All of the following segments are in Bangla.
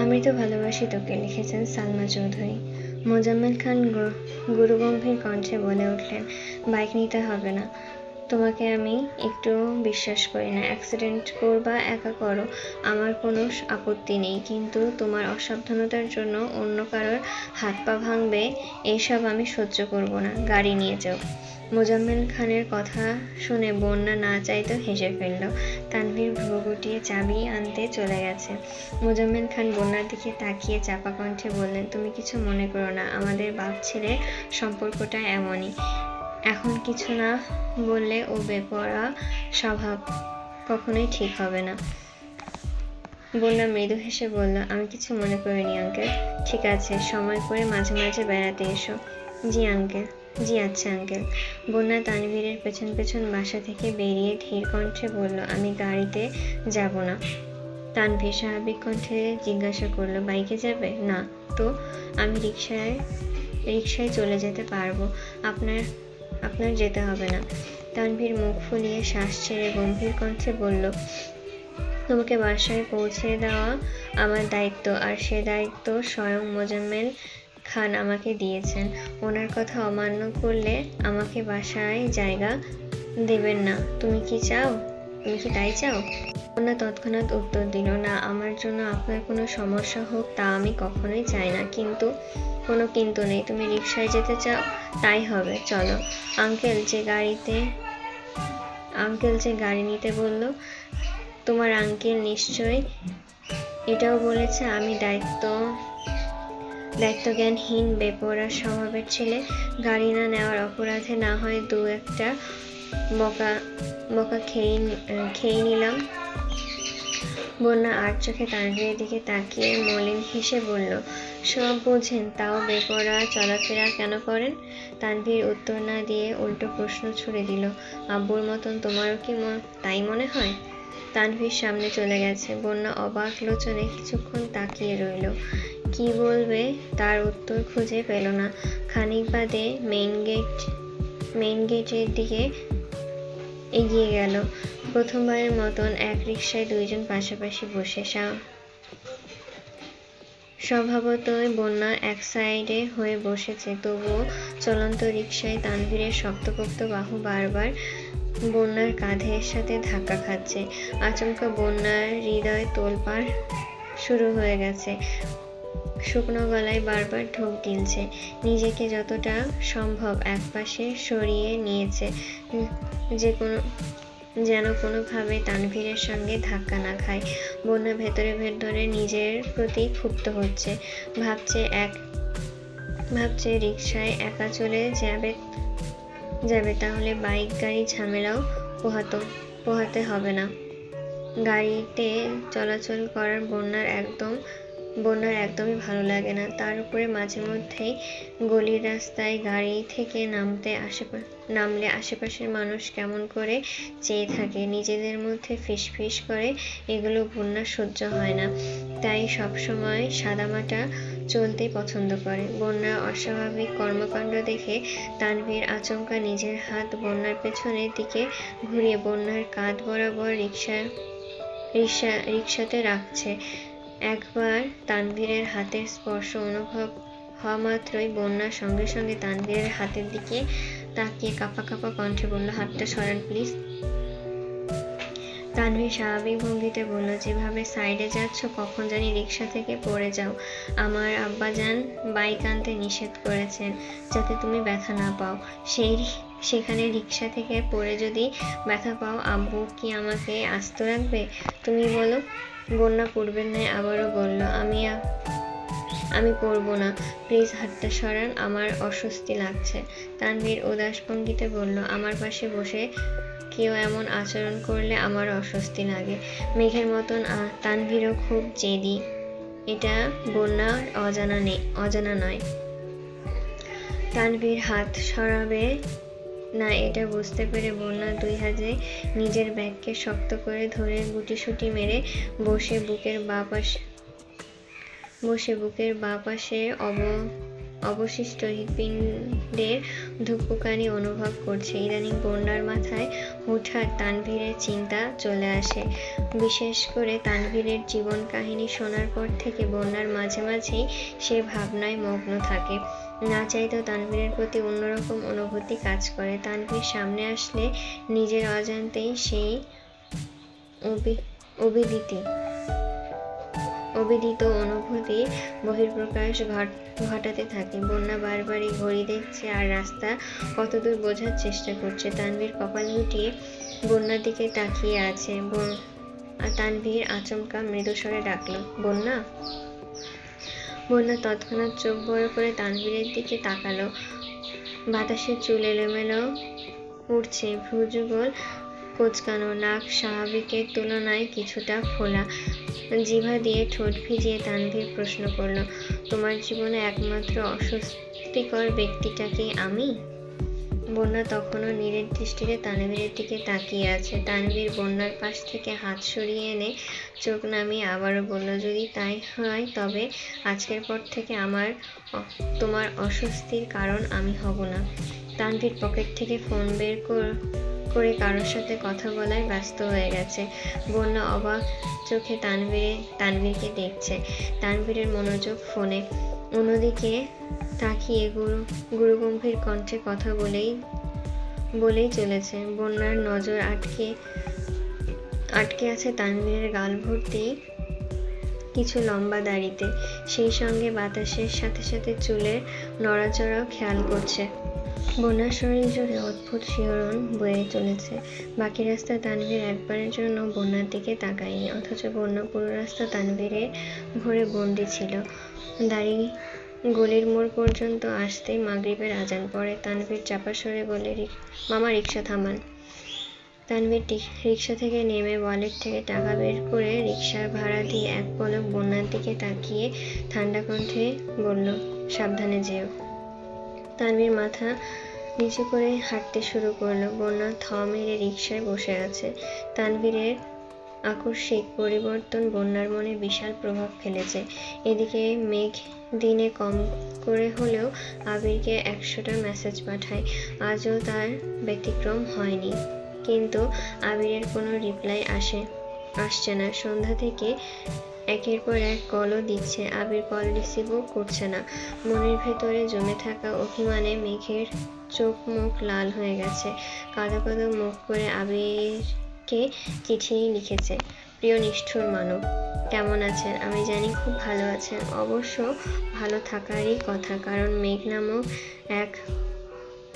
আমি তো ভালোবাসি তোকে লিখেছেন সালমা চৌধুরী। মোজাম্মেল খান গুরুগম্ভীর কণ্ঠে বলে উঠলেন, বাইক নিতে হবে না, তোমাকে আমি একটু বিশ্বাস করি না। অ্যাক্সিডেন্ট করবা, একা করো, আমার কোনো আপত্তি নেই, কিন্তু তোমার অসাবধানতার জন্য অন্য কারোর হাত পা ভাঙবে, এইসব আমি সহ্য করব না। গাড়ি নিয়ে যাও। মোজাম্মেল খানের কথা শুনে বন্যা না চাইতেও হেসে ফেলল। তানভীর ভ্রু গুটিয়ে চাবি আনতে চলে গেছে। মোজাম্মেল খান বন্যার দিকে তাকিয়ে চাপা কণ্ঠে বললেন, তুমি কিছু মনে করো না, আমাদের বাপ ছেলের সম্পর্কটা এমনই। এখন কিছু না বললে ও বেপরোয়া স্বভাব কখনোই ঠিক হবে না। বন্যা মৃদু হেসে বলল, আমি কিছু মনে করিনি আঙ্কেল। ঠিক আছে, সময় করে মাঝে মাঝে বেড়াতে এসো। জি আঙ্কেল। জি আচ্ছা আঙ্কেল। বন্যা তানভীরের পেছন পেছন বাসা থেকে বেরিয়ে ধীর কণ্ঠে বলল, আমি গাড়িতে যাব না। তানভীর স্বাভাবিক কণ্ঠে জিজ্ঞাসা করলো, বাইকে যাবে? না তো, আমি রিকশায় চলে যেতে পারবো, আপনার যেতে হবে না। তানভীর মুখ ফুলিয়ে শ্বাস ছেড়ে গম্ভীর কণ্ঠে বলল, তোমাকে বাসায় পৌঁছে দেওয়া আমার দায়িত্ব, আর সে দায়িত্ব স্বয়ং মোজাম্মেল খান আমাকে দিয়েছেন। ওনার কথা অমান্য করলে আমাকে বাসায় জায়গা দেবেন না। তুমি কি তাই চাও? বন্যা তৎক্ষণাৎ উত্তর দিল, না, আমার জন্য আপনার কোনো সমস্যা হোক তা আমি কখনোই চাই না। কিন্তু কোনো কিন্তু নেই, তুমি রিকশায় যেতে চাও, তাই হবে, চলো। আঙ্কেল যে গাড়ি নিতে বলল, তোমার আঙ্কেল নিশ্চয়ই এটাও বলেছে আমি দায়িত্বজ্ঞানহীন বেপরোয়া স্বভাবের ছেলে। গাড়ি না নেওয়ার অপরাধে না হয় দু একটা বকা খেয়ে নিলাম। বন্যা আর চোখে তানভীরের দিকে তাকিয়ে মলিন হেসে বলল, সব বোঝেন, তাও বেপরোয়া চলাফেরা কেন করেন? তানভীর উত্তর না দিয়ে উল্টো প্রশ্ন ছুড়ে দিল, আব্বুর মতন তোমারও কি তাই মনে হয়? তানভীর সামনে চলে গেছে। বন্যা অবাক লোচনে কিছুক্ষণ তাকিয়ে রইল। কি বলবে তার উত্তর খুঁজে পেল না। খানিক বাদে মেইন গেটের দিকে এগিয়ে গেল। প্রথমবারের মতন এক রিকশায় দুইজন পাশাপাশি বসে। স্বভাবতই বন্যা এক সাইডে হয়ে বসেছে, তবুও চলন্ত রিকশায় তানভীরের শক্তপোক্ত বাহু বারবার বন্যার কাঁধের সাথে ধাক্কা খাচ্ছে। আচমকা বন্যার হৃদয় তোলপাড় শুরু হয়ে গেছে। শুকনো গলায় বারবার ঢোক গিলছে। নিজেকে যতটা সম্ভব একপাশে সরিয়ে নিয়েছে, যেন কোনোভাবে তানভীরের সঙ্গে ধাক্কা না খায়। বন্যা ভেতরে নিজের প্রতি ক্ষুব্ধ হচ্ছে। ভাবছে রিকশায় একা চলে যাবে, তাহলে বাইক গাড়ি ঝামেলাও পোহাতে হবে না। গাড়িতে চলাচল করার বন্যার একদমই ভালো লাগে না। তার উপরে মাঝে মধ্যেই গলির রাস্তায় গাড়ি থেকে নামলে আশেপাশের মানুষ কেমন করে চেয়ে থাকে, নিজেদের মধ্যে ফিসফিস করে, এগুলো বন্যার সহ্য হয় না। তাই সবসময় সাদামাটা চলতেই পছন্দ করে। বন্যার অস্বাভাবিক কর্মকাণ্ড দেখে তানভীর আচমকা নিজের হাত বন্যার পেছনের দিকে ঘুরিয়ে বন্যার কাঁধ বরাবর রিকশাতে রাখছে। একবার তানভীরের হাতের স্পর্শ অনুভব হওয়া মাত্রই বন্যার সঙ্গে সঙ্গে তানভীরের হাতের দিকে তাকিয়ে কাঁপা কাঁপা কণ্ঠে বলল, হাতটা সরান প্লিজ। তানভীর স্বাভাবিক ভঙ্গিতে বলল, যেভাবে সাইডে যাচ্ছ কখন জানি রিকশা থেকে পড়ে যাও। আমার আব্বাজান বাইক আনতে নিষেধ করেছেন যাতে তুমি ব্যথা না পাও। সেখানে রিকশা থেকে পড়ে যদি ব্যথা পাও, আব্বু কি আমাকে আস্ত রাখবে? তুমি বলো। বন্যা পূর্বের ন্যায় আবারও বলল, আমি পড়বো না, প্লিজ হাতটা সরান, আমার অস্বস্তি লাগছে। তানভীর উদাস ভঙ্গিতে বলল, আমার পাশে বসে কেউ এমন আচরণ করলে আমার অস্বস্তি লাগে। মেঘের মতন তানভীরও খুব জেদি, এটা বন্যার অজানা নয়। তানভীর হাত সরাবে না এটা বুঝতে পেরে বন্যা দুই হাতে নিজের ব্যাগকে শক্ত করে ধরে গুটিসুটি মেরে বসে বুকের বাঁ পাশে অবশিষ্ট হৃৎপিণ্ডের ধুকপুকানি অনুভব করছে। ইদানিং বন্যার মাথায় হুটহাট তানভীরের চিন্তা চলে আসে। বিশেষ করে তানভীরের জীবন কাহিনী শোনার পর থেকে বন্যার মাঝে মাঝেই সে ভাবনায় মগ্ন থাকে। না চাইতেও তানভীরের প্রতি অন্যরকম অনুভূতি কাজ করে। তানভীর সামনে আসলে নিজের অজান্তেই সেই অবিদিত অনুভূতি বহিঃপ্রকাশ ঘটাতে থাকে। বন্যা বারবারই ঘড়ি দেখছে আর রাস্তা কতদূর বোঝার চেষ্টা করছে। তানভীর কপাল গুটিয়ে বন্যার দিকে তাকিয়ে আছে। তানভীর আচমকা মৃদুস্বরে ডাকলো, বন্যা। বন্যা তৎক্ষণাৎ চোখ বড় করে তানভীরের দিকে তাকালো। বাতাসে চুল এলোমেলো উঠছে, ভ্রুযুগল কোঁচকানো, নাক স্বাভাবিকের তুলনায় কিছুটা ফোলা। জিভা দিয়ে ঠোঁট ভিজিয়ে তানভীর প্রশ্ন করলো, তোমার জীবনে একমাত্র অস্বস্তিকর ব্যক্তিটা কি আমি? বন্যা তখনও নীরের দৃষ্টিতে তানভীরের দিকে তাকিয়ে আছে। তানভীর বন্যার পাশ থেকে হাত সরিয়ে এনে চোখ নামিয়ে আবারও বলল, যদি তাই হয় তবে আজকের পর থেকে তোমার অস্বস্তির কারণ আমি হব না। তানভীর পকেট থেকে ফোন বের করে কারোর সাথে কথা বলায় ব্যস্ত হয়ে গেছে। বন্যা অবাক চোখে তানভীরকে দেখছে। তানভীরের মনোযোগ ফোনে। অন্যদিকে তাকিয়ে গুরুগম্ভীর কণ্ঠে কথা বলেই চলেছে। বন্যার নজর আটকে আছে তানভীরের গাল ভর্তি কিছু লম্বা দাড়িতে। সেই সঙ্গে বাতাসের সাথে সাথে চুলের নড়াচড়াও খেয়াল করছে। বন্যার শরীর জুড়ে অদ্ভুত শিহরণ বয়ে চলেছে। বাকি রাস্তা তানভীর একবারের জন্য বন্যার দিকে তাকায়নি, অথচ বন্যা পুরো রাস্তা তানভীরের ঘরে বন্দি ছিল। গলির মোড় পর্যন্ত আসতেই মাগরিবের আজান পড়ে। তানভীর চাপা স্বরে বলে, মামা রিকশা থামান। তানভীর রিকশা থেকে নেমে ওয়ালেট থেকে টাকা বের করে রিকশার ভাড়া দিয়ে এক পলক বন্যার দিকে তাকিয়ে ঠান্ডা কণ্ঠে বলল, সাবধানে যেও। তানভীর মাথা নিচু করে হাঁটতে শুরু করলো। বন্যা থ মেরে রিকশায় বসে আছে। তানভীরের আকস্মিক পরিবর্তন বন্যার মনে বিশাল প্রভাব ফেলেছে। এদিকে মেঘ দিনে কম করে হলেও আবিরকে 100টা মেসেজ পাঠায়। আজও তার ব্যতিক্রম হয়নি। কিন্তু আবিরের কোনো রিপ্লাই আসছে না। সন্ধ্যা থেকে একের পর এক কলও দিচ্ছে, আবির কল রিসিভও করছে না। মনের ভেতরে জমে থাকা অভিমানে মেঘের চোখ মুখ লাল হয়ে গেছে। কাঁদো কাঁদো মুখ করে আবিরকে চিঠি লিখেছে, প্রিয় নিষ্ঠুর মানব, কেমন আছেন? আমি জানি খুব ভালো আছেন। অবশ্য ভালো থাকারই কথা, কারণ মেঘ নামক এক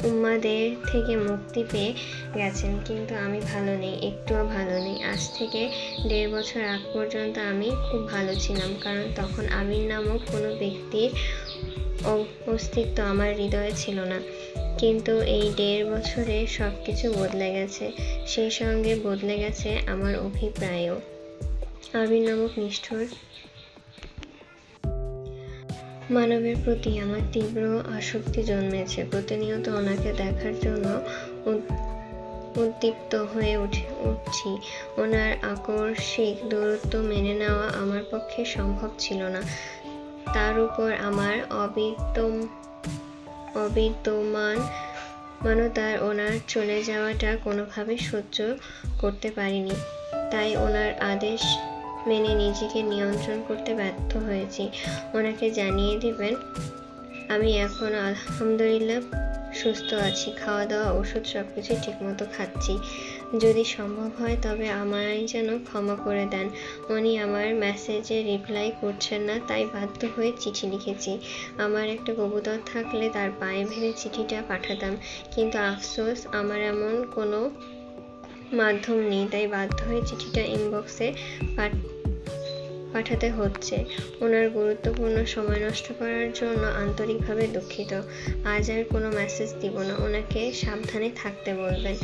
উন্মাদের থেকে মুক্তি পেয়ে গেছেন। কিন্তু আমি ভালো নেই, একটুও ভালো নেই। আজ থেকে 1.5 বছর আগ পর্যন্ত আমি খুব ভালো ছিলাম, কারণ তখন আবির নামক কোনো ব্যক্তির অস্তিত্ব আমার হৃদয়ে ছিল না। কিন্তু এই 1.5 বছরে সবকিছু বদলে গেছে। সেই সঙ্গে বদলে গেছে আমার অভিপ্রায়ও। আবির নামক নিষ্ঠুর মানবের প্রতি আমার তীব্র আসক্তি জন্মেছে। প্রতিনিয়ত ওনাকে দেখার জন্য উদ্দীপ্ত হয়ে উঠছি। ওনার আকস্মিক দূরত্ব মেনে নেওয়া আমার পক্ষে সম্ভব ছিল না। তার উপর আমার অবিদ্যমানতার ওনার চলে যাওয়াটা কোনোভাবে সহ্য করতে পারিনি। তাই ওনার আদেশ মেনে নিজেকে নিয়ন্ত্রণ করতে ব্যর্থ হয়েছি। ওনাকে জানিয়ে দিবেন আমি এখন আলহামদুলিল্লাহ সুস্থ আছি, খাওয়া দাওয়া ওষুধ সবকিছু ঠিকমতো খাচ্ছি। যদি সম্ভব হয় তবে আমায় যেন ক্ষমা করে দেন। উনি আমার মেসেজে রিপ্লাই করছেন না, তাই বাধ্য হয়ে চিঠি লিখেছি। আমার একটা কবুতর থাকলে তার পায়ে ভেবে চিঠিটা পাঠাতাম, কিন্তু আফসোস আমার এমন কোনো মাধ্যম নেই, তাই বাধ্য হয়ে চিঠিটা ইনবক্সে পাঠাতে হচ্ছে। ওনার গুরুত্বপূর্ণ সময় নষ্ট করার জন্য আন্তরিকভাবে দুঃখিত। আজ আর কোনো মেসেজ দিব না। ওনাকে সাবধানে থাকতে বলবেন।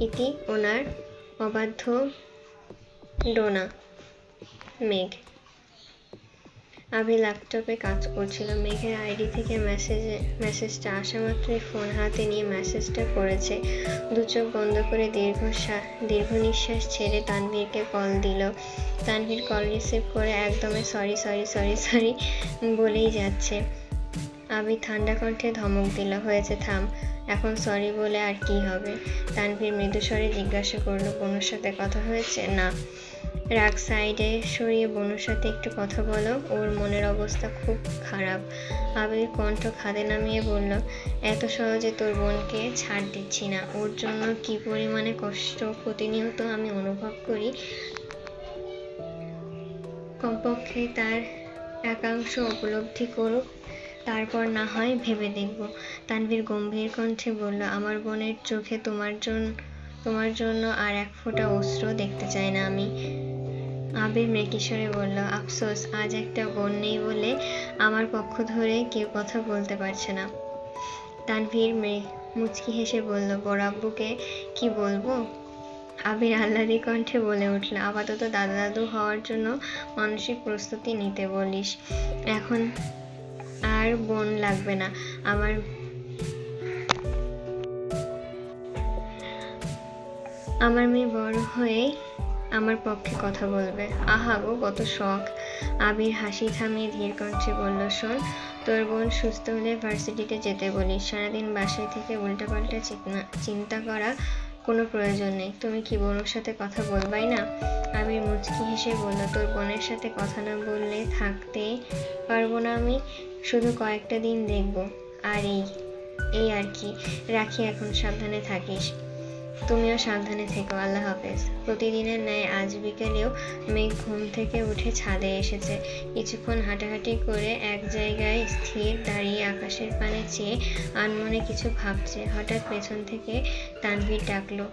ইতি ওনার অবাধ্য ডোনা। মেঘ। আবির ল্যাপটপে কাজ করছিল। মেঘের আইডি থেকে মেসেজটা আসা মাত্রই ফোন হাতে নিয়ে মেসেজটা করেছে। দু চোখ বন্ধ করে দীর্ঘ নিঃশ্বাস ছেড়ে তানভীরকে কল দিল। তানভীর কল রিসিভ করে একদমে সরি বলেই যাচ্ছে। আবির ঠান্ডা কণ্ঠে ধমক দিল, হয়েছে থাম, এখন সরি বলে আর কি হবে? তানভীর মৃদুস্বরে জিজ্ঞাসা করলো, বনুর সাথে কথা হয়েছে? না। রাগ সাইডে সরিয়ে বনুর সাথে একটু কথা বলো, ওর মনের অবস্থা খুব খারাপ। আবির কণ্ঠ খাদে নামিয়ে বলল, এত সহজে তোর বোনকে ছাড় দিচ্ছি না। ওর জন্য কি পরিমাণে কষ্ট প্রতিনিয়ত আমি অনুভব করি, কমপক্ষে তার একাংশ উপলব্ধি করুক, তারপর না হয় ভেবে দেখব। তানভীর গম্ভীর কণ্ঠে বলল, আমার বোনের চোখে তোমার জন্য আর এক ফোঁটা অশ্রু দেখতে চাই না আমি। আবির মৃকিস্বরে বলল, আফসোস, আজ একটা বোন নেই বলে আমার পক্ষ ধরে কেউ কথা বলতে পারছে না। তানভীর মুচকি হেসে বলল, বড় আব্বুকে কি বলবো? আবির আহ্লাদি কণ্ঠে বলে উঠল, আপাতত দাদা দাদু হওয়ার জন্য মানসিক প্রস্তুতি নিতে বলিস। এখন আর বোন লাগবে না। আমার মেয়ে বড় হয়ে আমার পক্ষে কথা বলবে। আহা গো, কত শখ। আবির হাসি থামিয়ে ধীর কণ্ঠে বলল, শোন, তোর বোন সুস্থ হলে ভার্সিটিতে যেতে বলিস। সারাদিন বাসায় থেকে উল্টাপাল্টা চিন্তা করা কোনো প্রয়োজন নেই। তুমি কি বোনের সাথে কথা বলবাই না? আবির মুচকি হেসে বলল, তোর বোনের সাথে কথা না বললে থাকতে পারবো না আমি। শুধু কয়েকটা দিন দেখবো, আর এই আর কি। রাখি এখন, সাবধানে থাকিস। তুমিও সাবধানে থেকো, আল্লাহ হাফেজ। প্রতিদিনের ন্যায় আজ বিকেলেও মেঘ ঘুম থেকে উঠে ছাদে এসেছে। কিছুক্ষণ হাঁটাহাঁটি করে এক জায়গায় স্থির দাঁড়িয়ে আকাশের পানে চেয়ে আনমনে কিছু ভাবছে। হঠাৎ পেছন থেকে তানভীর ডাকলো,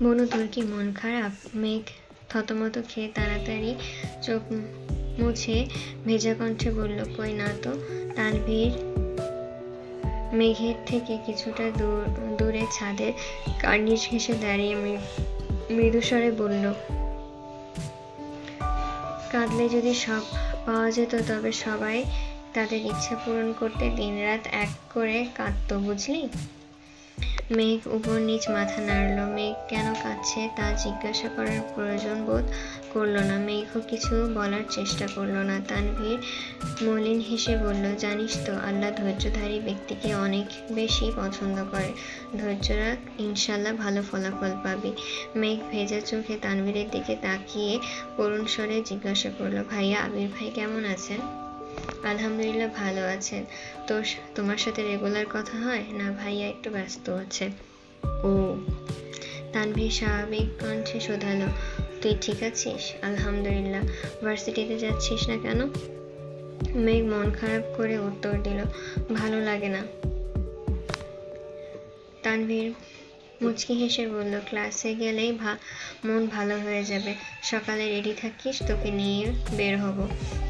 বনু, তোর কি মন খারাপ? মেঘ থতমত খেয়ে তাড়াতাড়ি চোখ মুছে ভেজা কণ্ঠে বলল, কই না তো। তানভীর মেঘের থেকে কিছুটা দূরে ছাদের কার্নিশ ঘেঁষে দাঁড়িয়ে মৃদুস্বরে বলল, কাঁদলে যদি সব পাওয়া যেত, তবে সবাই তাদের ইচ্ছা পূরণ করতে দিনরাত এক করে কাঁদতো, বুঝলি? মেঘ উপর নিচ মাথা নাড়ল। মেঘ কেন কাঁদছে তা জিজ্ঞাসা করার প্রয়োজন বোধ করলো না। মেঘও কিছু বলার চেষ্টা করলো না। তানভীর মলিন হেসে বলল, জানিস তো, আল্লাহ ধৈর্যধারী ব্যক্তিকে অনেক বেশি পছন্দ করে। ধৈর্য রাখ, ইনশাল্লাহ ভালো ফলাফল পাবি। মেঘ ভেজা চোখে তানভীরের দিকে তাকিয়ে করুণ স্বরে জিজ্ঞাসা করলো, ভাইয়া, আবির ভাই কেমন আছেন? আলহামদুলিল্লাহ ভালো আছেন। তোমার সাথে রেগুলার কথা হয় না? ভাইয়া একটু ব্যস্ত আছে। ও। তানভীর স্বাভাবিক কণ্ঠে শোধালো, তুই ঠিক আছিস? আলহামদুলিল্লাহ। ভার্সিটিতে যাচ্ছিস না কেন? মেঘ মন খারাপ করে উত্তর দিল, ভালো লাগে না। তানভীর মুচকি হেসে বলল, ক্লাসে গেলেই মন ভালো হয়ে যাবে। সকালে রেডি থাকিস, তোকে নিয়ে বের হব।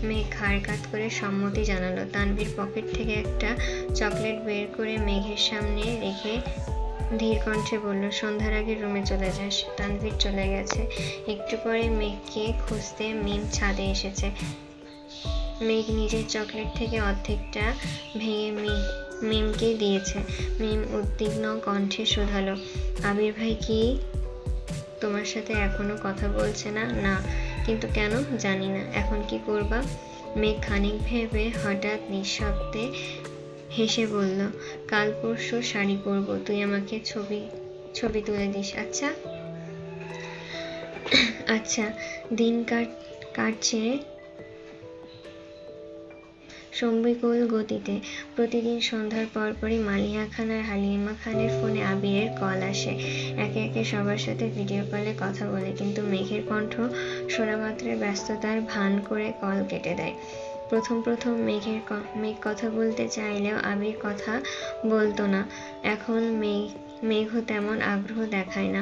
মেঘ ঘাড় কাত করে সম্মতি জানালো। তানভীর পকেট থেকে একটা চকলেট বের করে মেঘের সামনে রেখে ধীর কণ্ঠে বলল, সন্ধ্যার আগে রুমে চলে যাস। তানভীর চলে গেছে। একটু পরে মেঘকে খুঁজতে মিম ছাদে এসেছে। মেঘ নিজের চকলেট থেকে অর্ধেকটা ভেঙে মিমকে দিয়েছে। মিম উদ্বিগ্ন কণ্ঠে শোধালো, আবির ভাই কি তোমার সাথে এখনো কথা বলছে না? না। কিন্তু কেন? জানি না। এখন কি করবা? মেঘ খানিক ভেবে হঠাৎ নিঃশব্দে হেসে বলল, কাল পরশু শাড়ি পরবো, তুই আমাকে ছবি তুলে দিস। আচ্ছা আচ্ছা। দিন কাটছে সম্বিকল গতিতে। প্রতিদিন সন্ধ্যার পরপরই মালিহা খান আর হালিমা খানের ফোনে আবিরের কল আসে। একে একে সবার সাথে ভিডিও কলে কথা বলে, কিন্তু মেঘের কণ্ঠ শোনা মাত্রই ব্যস্ততার ভান করে কল কেটে দেয়। প্রথম মেঘ কথা বলতে চাইলেও আবির কথা বলতো না। এখন মেঘও তেমন আগ্রহ দেখায় না।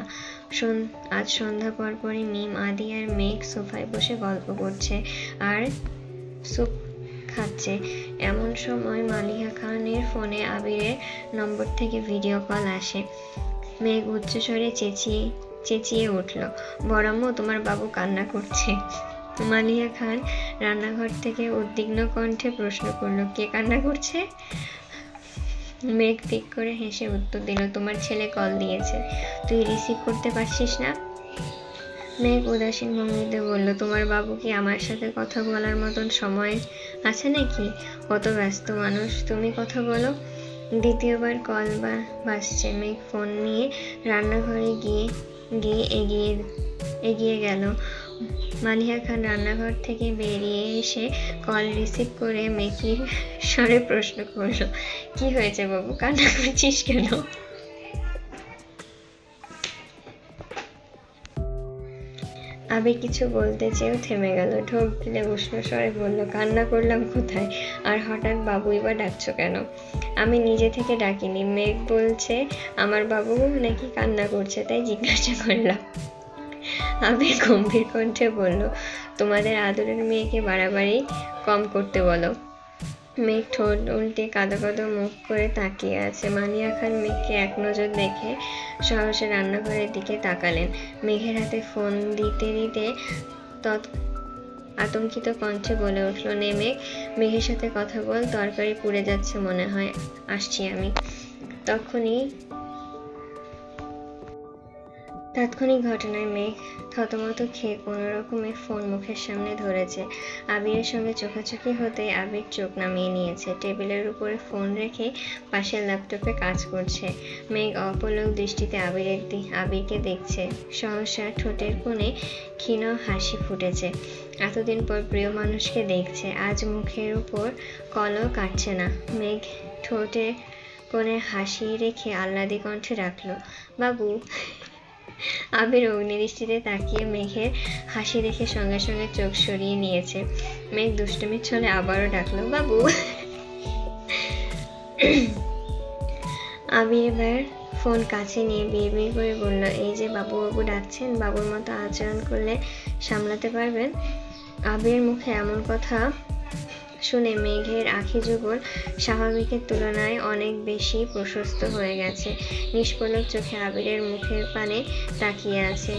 আজ সন্ধ্যা পরপরই মিম, আদি আর মেঘ সোফায় বসে গল্প করছে আর সুপ খাচ্ছে। এমন সময় মালিহা খানের ফোনে আবিরের নম্বর থেকে ভিডিও কল আসে। মেঘ উচ্চস্বরে চেঁচিয়ে উঠল, বড়াম্মু, তোমার বাবু কান্না করছে। মালিহা খান রান্নাঘর থেকে উদ্বিগ্ন কণ্ঠে প্রশ্ন করল, কে কান্না করছে? মেঘ ঠিক করে হেসে উত্তর দিল, তোমার ছেলে কল দিয়েছে, তুই রিসিভ করতে পারছিস না? মেঘ উদাসীন ভঙ্গিতে বলল, তোমার বাবু কি আমার সাথে কথা বলার মতন সময় আছে নাকি? কত ব্যস্ত মানুষ, তুমি কথা বলো। দ্বিতীয়বার কল বাজছে। মেঘ ফোন নিয়ে রান্নাঘরে গিয়ে এগিয়ে গেল। মালিহা খান রান্নাঘর থেকে বেরিয়ে এসে কল রিসিভ করে মেকির স্বরে প্রশ্ন করল, কি হয়েছে বাবু, কান্না করছিস কেন? আবির কিছু বলতে চেয়েও থেমে গেল। ঢোক গিলে উষ্ণ স্বরে বলল, কান্না করলাম কোথায়, আর হঠাৎ বাবুই বা ডাকছো কেন? আমি নিজে থেকে ডাকিনি, মেঘ বলছে আমার বাবু নাকি কান্না করছে, তাই জিজ্ঞাসা করলাম। আবির গম্ভীর কণ্ঠে বলল, তোমাদের আদরের মেয়েকে বাড়াবাড়ি কম করতে বলো। মেঘ ঠোঁট উল্টে কাঁদো কাঁদো মুখ করে তাকিয়ে আছে। মালিহা খান মেঘকে এক নজর দেখে সহসা রান্নাঘরের দিকে তাকালেন। মেঘের হাতে ফোন দিতে দিতে আতঙ্কিত কণ্ঠে বলে উঠল, নে মেঘ, মেঘের সাথে কথা বল, তরকারি পুড়ে যাচ্ছে মনে হয়, আসছি আমি। তাৎক্ষণিক ঘটনায় মেঘ থতমত খেয়ে কোনো রকমে ফোন মুখের সামনে ধরেছে। আবিরের সঙ্গে চোখাচোখি হতেই আবির চোখ নামিয়ে নিয়েছে। টেবিলের উপরে ফোন রেখে পাশের ল্যাপটপে কাজ করছে। মেঘ অপলক দৃষ্টিতে আবিরকে দেখছে। সহসা ঠোঁটের কোণে ক্ষীণ হাসি ফুটেছে। এতদিন পর প্রিয় মানুষকে দেখছে। আজ মুখের উপর কলও কাটছে না। মেঘ ঠোঁটে কোণে হাসি রেখে আহ্লাদি কণ্ঠে ডাকল, বাবু। আবির অগ্নিদৃষ্টিতে তাকিয়ে মেঘের হাসি দেখে সঙ্গে সঙ্গে চোখ সরিয়ে নিয়েছে। মেঘ দুষ্টুমির ছলে আবারও ডাকলো, বাবু। আবির এবার ফোন কাছে নিয়ে বিড়বিড় করে বলল, এই যে বাবু বাবু ডাকছেন, বাবুর মতো আচরণ করলে সামলাতে পারবেন? আবিরের মুখে এমন কথা শুনে মেঘের আখি যুগল স্বাভাবিকের তুলনায় অনেক বেশি প্রশস্ত হয়ে গেছে। নিষ্পলক চোখে আবিরের মুখের পানে তাকিয়ে আছে।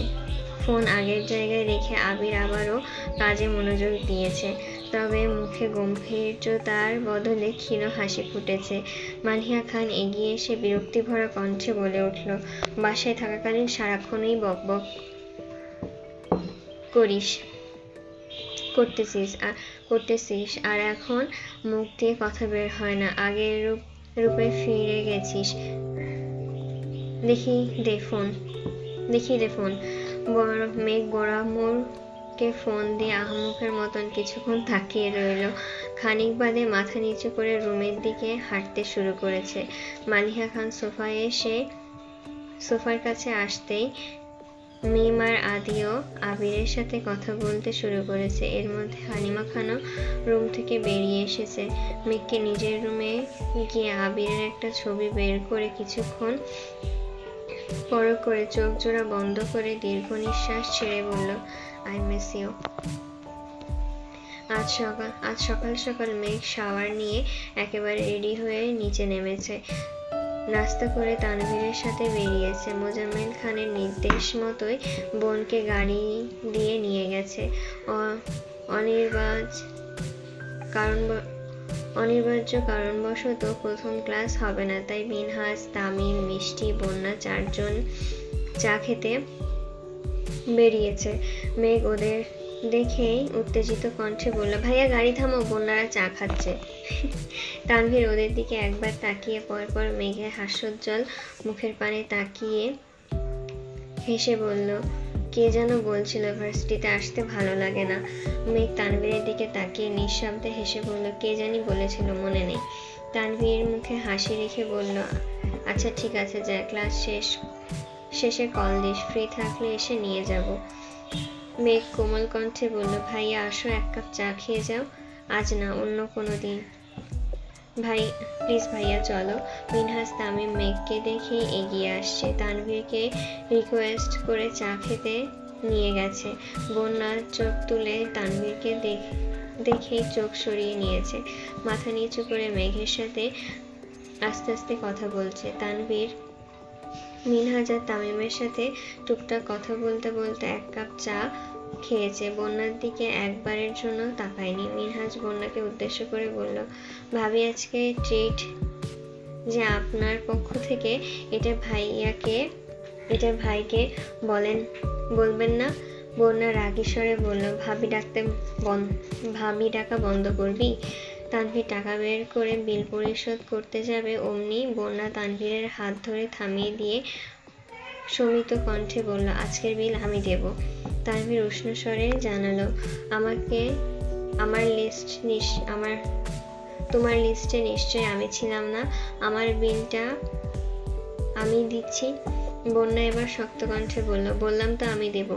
ফোন আগের জায়গায় রেখে আবির আবারও কাজে মনোযোগ দিয়েছে। তবে মুখে গম্ভীর্যতার বদলে ক্ষীণ হাসি ফুটেছে। মালিহা খান এগিয়ে এসে বিরক্তি ভরা কণ্ঠে বলে উঠল, বাসায় থাকাকালীন সারাক্ষণই বকবক করতেছিস, আর এখন মুখ দিয়ে কথা বের হয় না, আগের রূপে ফিরে গেছিস। দেখি দে ফোন। মেঘ বরামুরকে ফোন দিয়ে আহমকের মতন কিছুক্ষণ তাকিয়ে রইল। খানিক বাদে মাথা নিচু করে রুমের দিকে হাঁটতে শুরু করেছে। মালিহা খান সোফার কাছে আসতেই মিম আর আদিও আবিরের সাথে কথা বলতে শুরু করেছে। এর মধ্যে হালিমা খানও রুম থেকে বেরিয়ে এসেছে। মেঘকে নিজের রুমে গিয়ে আবিরের একটা ছবি বের করে কিছুক্ষণ পরখ করে চোখ জোড়া বন্ধ করে দীর্ঘ নিঃশ্বাস ছেড়ে বলল, আই মিস ইউ। আজ সকাল সকাল মেঘ শাওয়ার নিয়ে একেবারে রেডি হয়ে নিচে নেমেছে। নাস্তা করে তানভীরের সাথে বেরিয়েছে। মোজাম্মেল খানের নির্দেশ মতোই বোনকে গাড়ি দিয়ে নিয়ে গেছে। অনিবার্য কারণবশত প্রথম ক্লাস হবে না, তাই মিনহাজ, তামিম, মিষ্টি, বন্যা চারজন চা খেতে বেরিয়েছে। মেঘ ওদের দেখেই উত্তেজিত কণ্ঠে বলল, ভাইয়া গাড়ি থামো, বন্যারা চা খাচ্ছে। তানভীর ওদের দিকে একবার তাকিয়ে পরপর মেঘের হাস্যোজ্জ্বল মুখের পানে তাকিয়ে হেসে বলল, কে যেন বলছিল ভার্সিটিতে আসতে ভালো লাগে না। মেঘ তানভীরের দিকে তাকিয়ে নিঃশব্দে হেসে বলল, কে জানি বলেছিল, মনে নেই। তানভীর মুখে হাসি রেখে বলল, আচ্ছা ঠিক আছে, যা, ক্লাস শেষে কল দিস, ফ্রি থাকলে এসে নিয়ে যাব। মেঘ কোমল কণ্ঠে বলল, ভাইয়া আসো, এক কাপ চা খেয়ে যাও। আজ না, অন্য কোনো দিন। প্লিজ ভাইয়া চলো। মিনহাজ, তামিম মেঘকে দেখে এগিয়ে আসছে। তানভীরকে রিকোয়েস্ট করে চা খেতে নিয়ে গেছে। বন্যা চোখ তুলে তানভীরকে দেখেই চোখ সরিয়ে নিয়েছে। মাথা নিচু করে মেঘের সাথে আস্তে আস্তে কথা বলছে। তানভীর মিনহাজ আর তামিমের সাথে টুকটাক কথা বলতে বলতে এক কাপ চা খেয়েছে। বন্যার দিকে একবারের জন্য তাকায়নি। মিনহাজ বন্যাকে উদ্দেশ্য করে বলল, ভাবি আজকে ট্রিট যে আপনার পক্ষ থেকে, এটা ভাইকে বলবেন না? বন্যা রাগী স্বরে বলল, ভাবি ডাকা বন্ধ করবি? তানভীর টাকা বের করে বিল পরিশোধ করতে যাবে অমনি বন্যা তানভীরের হাত ধরে থামিয়ে দিয়ে শমিত কণ্ঠে বলল, আজকের বিল আমি দেব। তানভীর উষ্ণ স্বরে জানালো, তোমার লিস্টে নিশ্চয়ই আমি ছিলাম না, আমার বিলটা আমি দিচ্ছি। বন্যা এবার শক্ত কণ্ঠে বলল, বললাম তো আমি দেব।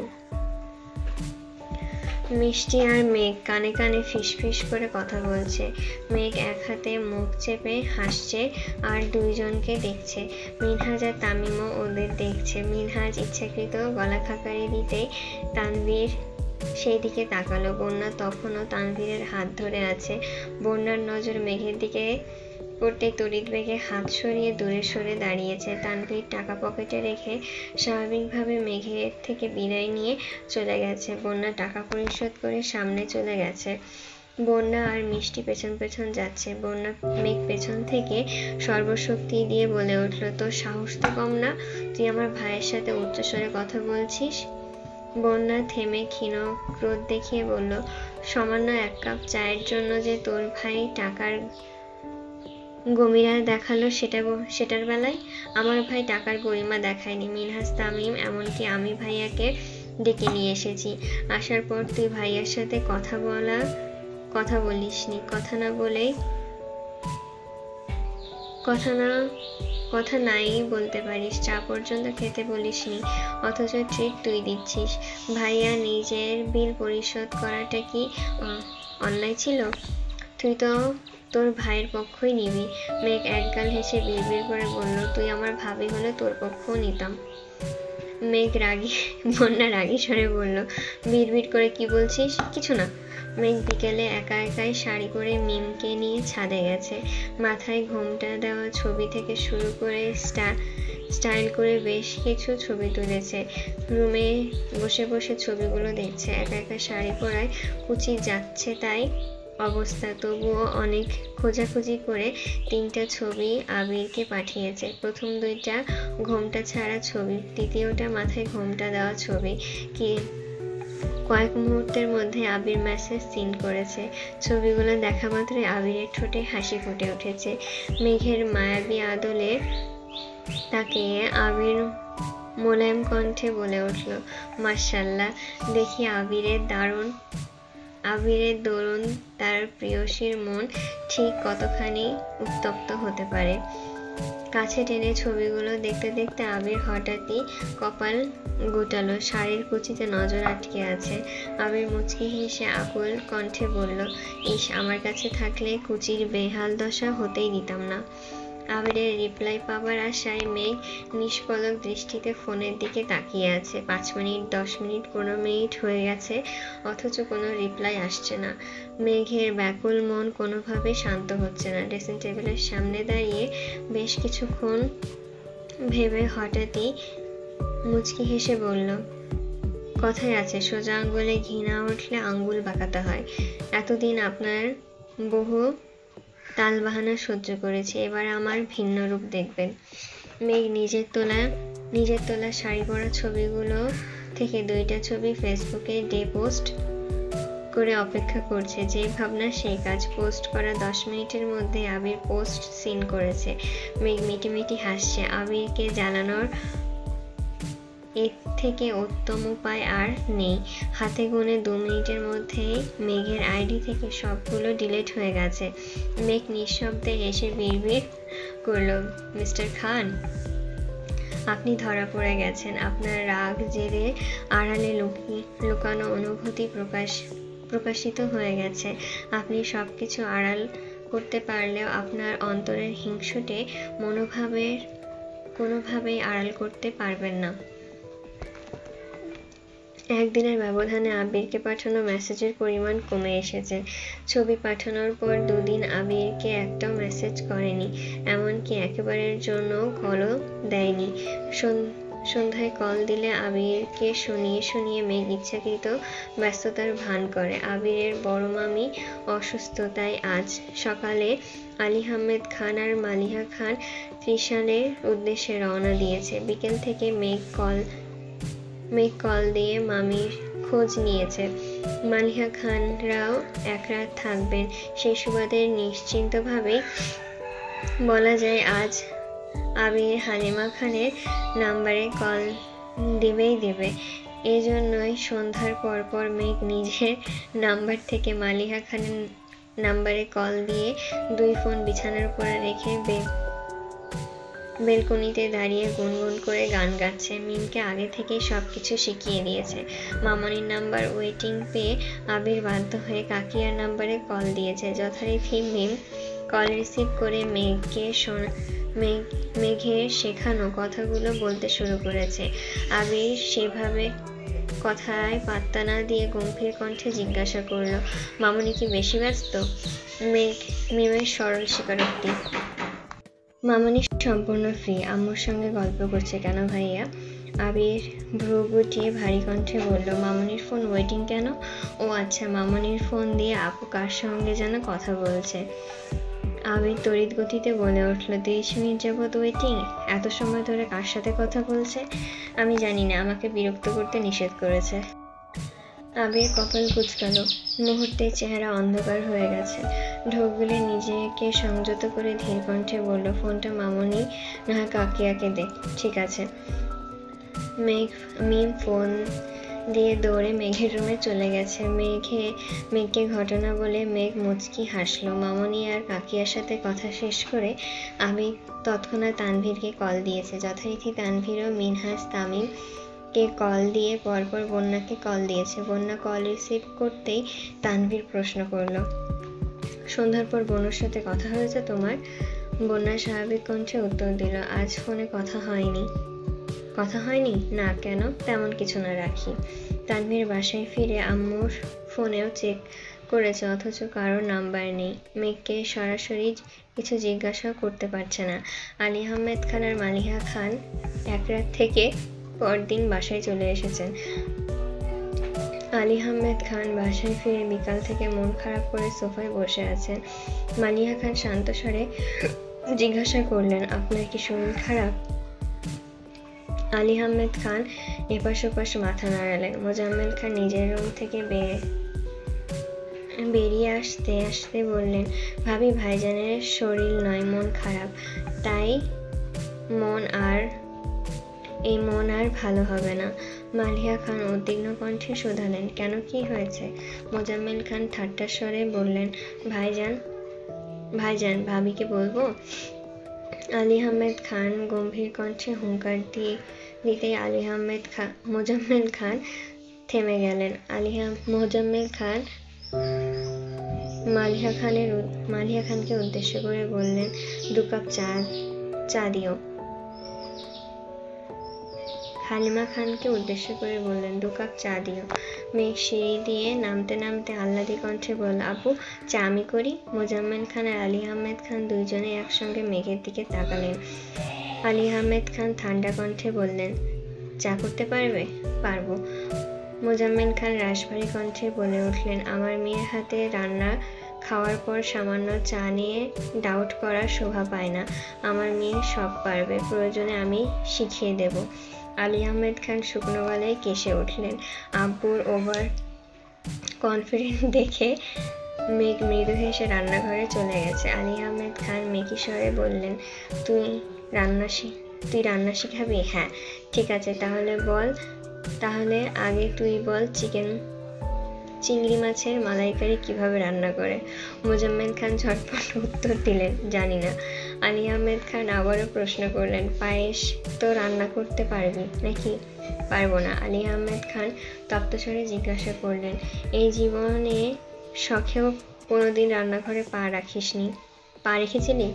মিষ্টি আর মেঘ কানে কানে ফিসফিস করে কথা বলছে। মেঘ এক হাতে মুখ চেপে হাসছে আর দুইজনকে দেখছে। মিনহাজ আর তামিমও ওদের দেখছে। মিনহাজ ইচ্ছাকৃত গলা খাকারি দিতেই তানভীর সেই দিকে তাকালো। বন্যা তখনও তানভীরের হাত ধরে আছে। বন্যার নজর মেঘের দিকে পড়তে তড়িৎ বেগে হাত সরিয়ে দূরে সরে দাঁড়িয়েছে। তানভীর টাকা পকেটে রেখে স্বাভাবিকভাবে মেঘের থেকে বিদায় নিয়ে চলে গেছে। বন্যা টাকা পরিশোধ করে সামনে চলে গেছে। বন্যা আর মিষ্টি পেছন পেছন যাচ্ছে। মেঘ পেছন থেকে সর্বশক্তি দিয়ে বলে উঠল, তোর সাহস তো কম না, তুই আমার ভাইয়ের সাথে উচ্চস্বরে কথা বলছিস? বন্যা থেমে ক্ষীণ ক্রোধ দেখিয়ে বলল, সামান্য এক কাপ চায়ের জন্য যে তোর ভাই টাকার গমিরা দেখালো সেটার বেলায় আমার ভাই টাকার গরিমা দেখায়নি। মিনহাজ, তামিম, এমনকি আমি ভাইয়াকে ডেকে নিয়ে এসেছি। আসার পর তুই ভাইয়ার সাথে কথা বলিসনি, কথা নাই বলতে পারিস, চা পর্যন্ত খেতে বলিসনি, অথচ ট্রিট তুই দিচ্ছিস। ভাইয়া নিজের বিল পরিশোধ করাটা কি অন্যায় ছিল? তুই তো তোর ভাইয়ের পক্ষই নিবি। মেঘ একগাল হেসে বিড়বিড় করে বলল, তুই আমার ভাবি হলে তোর পক্ষও নিতাম। বন্যা রাগী স্বরে বলল, বিড়বিড় করে কি বলছিস? কিছু না। মেঘ বিকেলে একা একাই শাড়ি পরে মিমকে নিয়ে ছাদে গেছে। মাথায় ঘোমটা দেওয়া ছবি থেকে শুরু করে স্টাইল করে বেশ কিছু ছবি তুলেছে। রুমে বসে বসে ছবিগুলো দেখছে। একা একা শাড়ি পরায় কুচি যাচ্ছে তাই অবস্থা। তবুও অনেক খোঁজাখুঁজি করে 3টা ছবি আবিরকে পাঠিয়েছে। প্রথম 2টা ঘোমটা ছাড়া ছবি, তৃতীয়টা মাথায় ঘোমটা দেওয়া ছবি। কয়েক মুহূর্তের মধ্যে আবির মেসেজ সিন করেছে। ছবিগুলো দেখা মাত্রই আবিরের ঠোঁটে হাসি ফুটে উঠেছে। মেঘের মায়াবী আদলে তাকিয়ে আবির মোলায়েম কণ্ঠে বলে উঠল, মাশাআল্লাহ। দেখি আবিরের দরুন তার প্রেয়সীর মন ঠিক কতখানি উত্তপ্ত হতে পারে। কাছে টেনে ছবিগুলো দেখতে দেখতে আবির হঠাৎই কপাল গোটালো। শাড়ির কুচিতে নজর আটকে আছে। আবির মুচকি হেসে আকুল কণ্ঠে বলল, ইস, আমার কাছে থাকলে কুচির বেহাল দশা হতেই দিতাম না। আবিরের রিপ্লাই পাবার আশায় মেঘ নিষ্পলক দৃষ্টিতে ফোনের দিকে তাকিয়ে আছে। 5 মিনিট, 10 মিনিট, 15 মিনিট হয়ে গেছে, অথচ কোনো রিপ্লাই আসছে না। মেঘের ব্যাকুল মন কোনোভাবে শান্ত হচ্ছে না। ড্রেসিং টেবিলের সামনে দাঁড়িয়ে বেশ কিছুক্ষণ ভেবে হঠাৎই মুচকি হেসে বলল, কথায় আছে, সোজা আঙ্গুলে ঘি না উঠলে আঙ্গুল বাঁকাতে হয়। এতদিন আপনার বহু তালবাহানা সহ্য করেছি, এবার আমার ভিন্ন রূপ দেখবেন। মেঘ নিজের তোলা শাড়ি পরা ছবিগুলো থেকে 2টা ছবি ফেসবুকে পোস্ট করে অপেক্ষা করছে। যে ভাবনা সেই কাজ। পোস্ট করা 10 মিনিটের মধ্যে আবির পোস্ট সিন করেছে। মেঘ মিটিমিটি হাসছে। আবিরকে জ্বালানোর এর থেকে উত্তম উপায় আর নেই। হাতে গোনে 2 মিনিটের মধ্যেই মেঘের আইডি থেকে সবগুলো ডিলিট হয়ে গেছে। মেঘ নিঃশব্দে হেসে বিড়বিড় করল, মিস্টার খান, আপনি ধরা পড়ে গেছেন। আপনার রাগ, জেদে, আড়ালে লুকানো অনুভূতি প্রকাশিত হয়ে গেছে। আপনি সবকিছু আড়াল করতে পারলেও আপনার অন্তরের হিংসুটে মনোভাবের কোনোভাবেই আড়াল করতে পারবেন না। একদিনের ব্যবধানে আবিরকে পাঠানো মেসেজের পরিমাণ কমে এসেছে। ছবি পাঠানোর পর 2 দিন আবিরকে একটাও মেসেজ করেনি, এমনকি একেবারের জন্য কলও দেয়নি। সন্ধ্যায় কল দিলে আবিরকে শুনিয়ে মেঘ ইচ্ছাকৃত ব্যস্ততার ভান করে। আবিরের বড় মামি অসুস্থ, তাই আজ সকালে আলী আহমেদ খান আর মালিহা খান ত্রিশালের উদ্দেশ্যে রওনা দিয়েছে। বিকেল থেকে মেঘ কল দিয়ে মামির খোঁজ নিয়েছে। মালিহা খানরাও এক রাত থাকবেন, সেই সুবাদে নিশ্চিন্তভাবে বলা যায় আজ আবির হালিমা খানের নাম্বারে কল দিবেই দেবে। এজন্যই সন্ধ্যার পরপর মেঘ নিজের নাম্বার থেকে মালিহা খানের নাম্বারে কল দিয়ে 2 ফোন বিছানার উপরে রেখে বেলকনিতে দাঁড়িয়ে গুনগুন করে গান গাচ্ছে। মিমকে আগে থেকেই সবকিছু শিখিয়ে দিয়েছে। মামনির নাম্বার ওয়েটিং পেয়ে আবির বাধ্য হয়ে কাকিয়ার নাম্বারে কল দিয়েছে। যথারীতি মিম কল রিসিভ করে মেঘের শেখানো কথাগুলো বলতে শুরু করেছে। আবির সেভাবে কথায় পাত্তা না দিয়ে গম্ভীর কণ্ঠে জিজ্ঞাসা করলো, মামনি কি বেশি ব্যস্ত? মিমের সরল স্বীকারোক্তি, মামনি সম্পূর্ণ ফ্রি, আম্মুর সঙ্গে গল্প করছে। কেন ভাইয়া? আবির ভ্রু গুটিয়ে ভারী কণ্ঠে বলল, মামনির ফোন ওয়েটিং কেন? ও আচ্ছা, মামনির ফোন দিয়ে আপু কার সঙ্গে যেন কথা বলছে। আবির তড়িৎ গতিতে বলে উঠল, 30 মিনিট যাবৎ ওয়েটিং? এত সময় ধরে কার সাথে কথা বলছে? আমি জানি না, আমাকে বিরক্ত করতে নিষেধ করেছে। আবির কপাল কুঁচকালো, মুহূর্তে চেহারা অন্ধকার হয়ে গেছে। ঢোক গিলে নিজেকে সংযত করে ধীর কণ্ঠে বলল, ফোনটা মামনি না কাকিয়াকে দে। ঠিক আছে। মিম ফোন দিয়ে দৌড়ে মেঘের রুমে চলে গেছে। মেঘকে ঘটনা বলে মেঘ মুচকি হাসলো। মামনি আর কাকিয়ার সাথে কথা শেষ করে আমি তৎক্ষণাৎ তানভীরকে কল দিয়েছে। যথারীতি তানভীরও মিনহাজ তামিম কে কল দিয়ে পরপর বন্যাকে কল দিয়েছে। বন্যা কল রিসিভ করতেই তানভীর প্রশ্ন করলো, সন্ধ্যার পর বনুর সাথে কথা হয়েছে তোমার? বন্যা স্বাভাবিক কণ্ঠে উত্তর দিল, আজ ফোনে কথা হয়নি। কথা হয়নি? না, কেন? তেমন কিছু না, রাখি। তানভীর বাসায় ফিরে আম্মুর ফোনেও চেক করেছে, অথচ কারোর নাম্বার নেই। মেঘকে সরাসরি কিছু জিজ্ঞাসা করতে পারছে না। আলী আহমেদ খান আর মালিহা খান এক রাত থেকে পরদিন বাসায় চলে এসেছেন। আলী আহমেদ খান বাসায় ফিরে বিকাল থেকে মন খারাপ করে সোফায় বসে আছেন। মালিহা খান শান্ত স্বরে জিজ্ঞাসা করলেন, আপনার কি শরীর খারাপ? আলী আহমেদ খান এপাশ ওপাশ মাথা নাড়ালেন। মোজাম্মেল খান নিজের রুম থেকে বেরিয়ে আসতে আসতে বললেন, ভাবি ভাইজানের শরীর নয়, মন খারাপ, তাই এই মন আর ভালো হবে না। মালিহা খান উদ্বিগ্ন কণ্ঠে শোধালেন, কেন, কি হয়েছে? মোজাম্মেল খান ঠাট্টার স্বরে বললেন, ভাইজান ভাবিকে বলবো? আলী আহমেদ খান গম্ভীর কণ্ঠে হুঙ্কার দিতেই মোজাম্মেল খান থেমে গেলেন। মোজাম্মেল খান মালিহা খানকে উদ্দেশ্য করে বললেন, 2 কাপ চা দিও। হালিমা খানকে উদ্দেশ্য করে বললেন, 2 কাপ চা দিও। মেঘ সিঁড়ি দিয়ে নামতে নামতে আহ্লাদি কণ্ঠে বলল, আপু চা আমি করি। মোজাম্মেল খান আর আলী আহমেদ খান দুইজনে একসঙ্গে মেঘের দিকে তাকালেন। আলী আহমেদ খান ঠান্ডা কণ্ঠে বললেন, চা করতে পারবে? পারবো। মোজাম্মেল খান রাশভারী কণ্ঠে বলে উঠলেন, আমার মেয়ের হাতে রান্না খাওয়ার পর সামান্য চা নিয়ে ডাউট করার শোভা পায় না। আমার মেয়ে সব পারবে, প্রয়োজনে আমি শিখিয়ে দেব। আলী আহমেদ খান শুকনো গলায় কেসে উঠলেন। আব্বুর ওভার কনফিডেন্ট দেখে মেঘ মৃদু হেসে রান্নাঘরে চলে গেছে। আলী আহমেদ খান মেকি স্বরে বললেন, তুই রান্না শিখাবি? হ্যাঁ। ঠিক আছে, তাহলে আগে তুই বল চিংড়ি মাছের মালাইকারি কিভাবে রান্না করে? মোজাম্মেল খান ঝটপট উত্তর দিলেন, জানি না। আলী আহমেদ খান আবারও প্রশ্ন করলেন, পায়েস তো রান্না করতে পারবি নাকি? পারবো না। আলী আহমেদ খান তপ্তস্বরে জিজ্ঞাসা করলেন, এই জীবনে শখেও কোনোদিন রান্নাঘরে পা রেখেছিলি?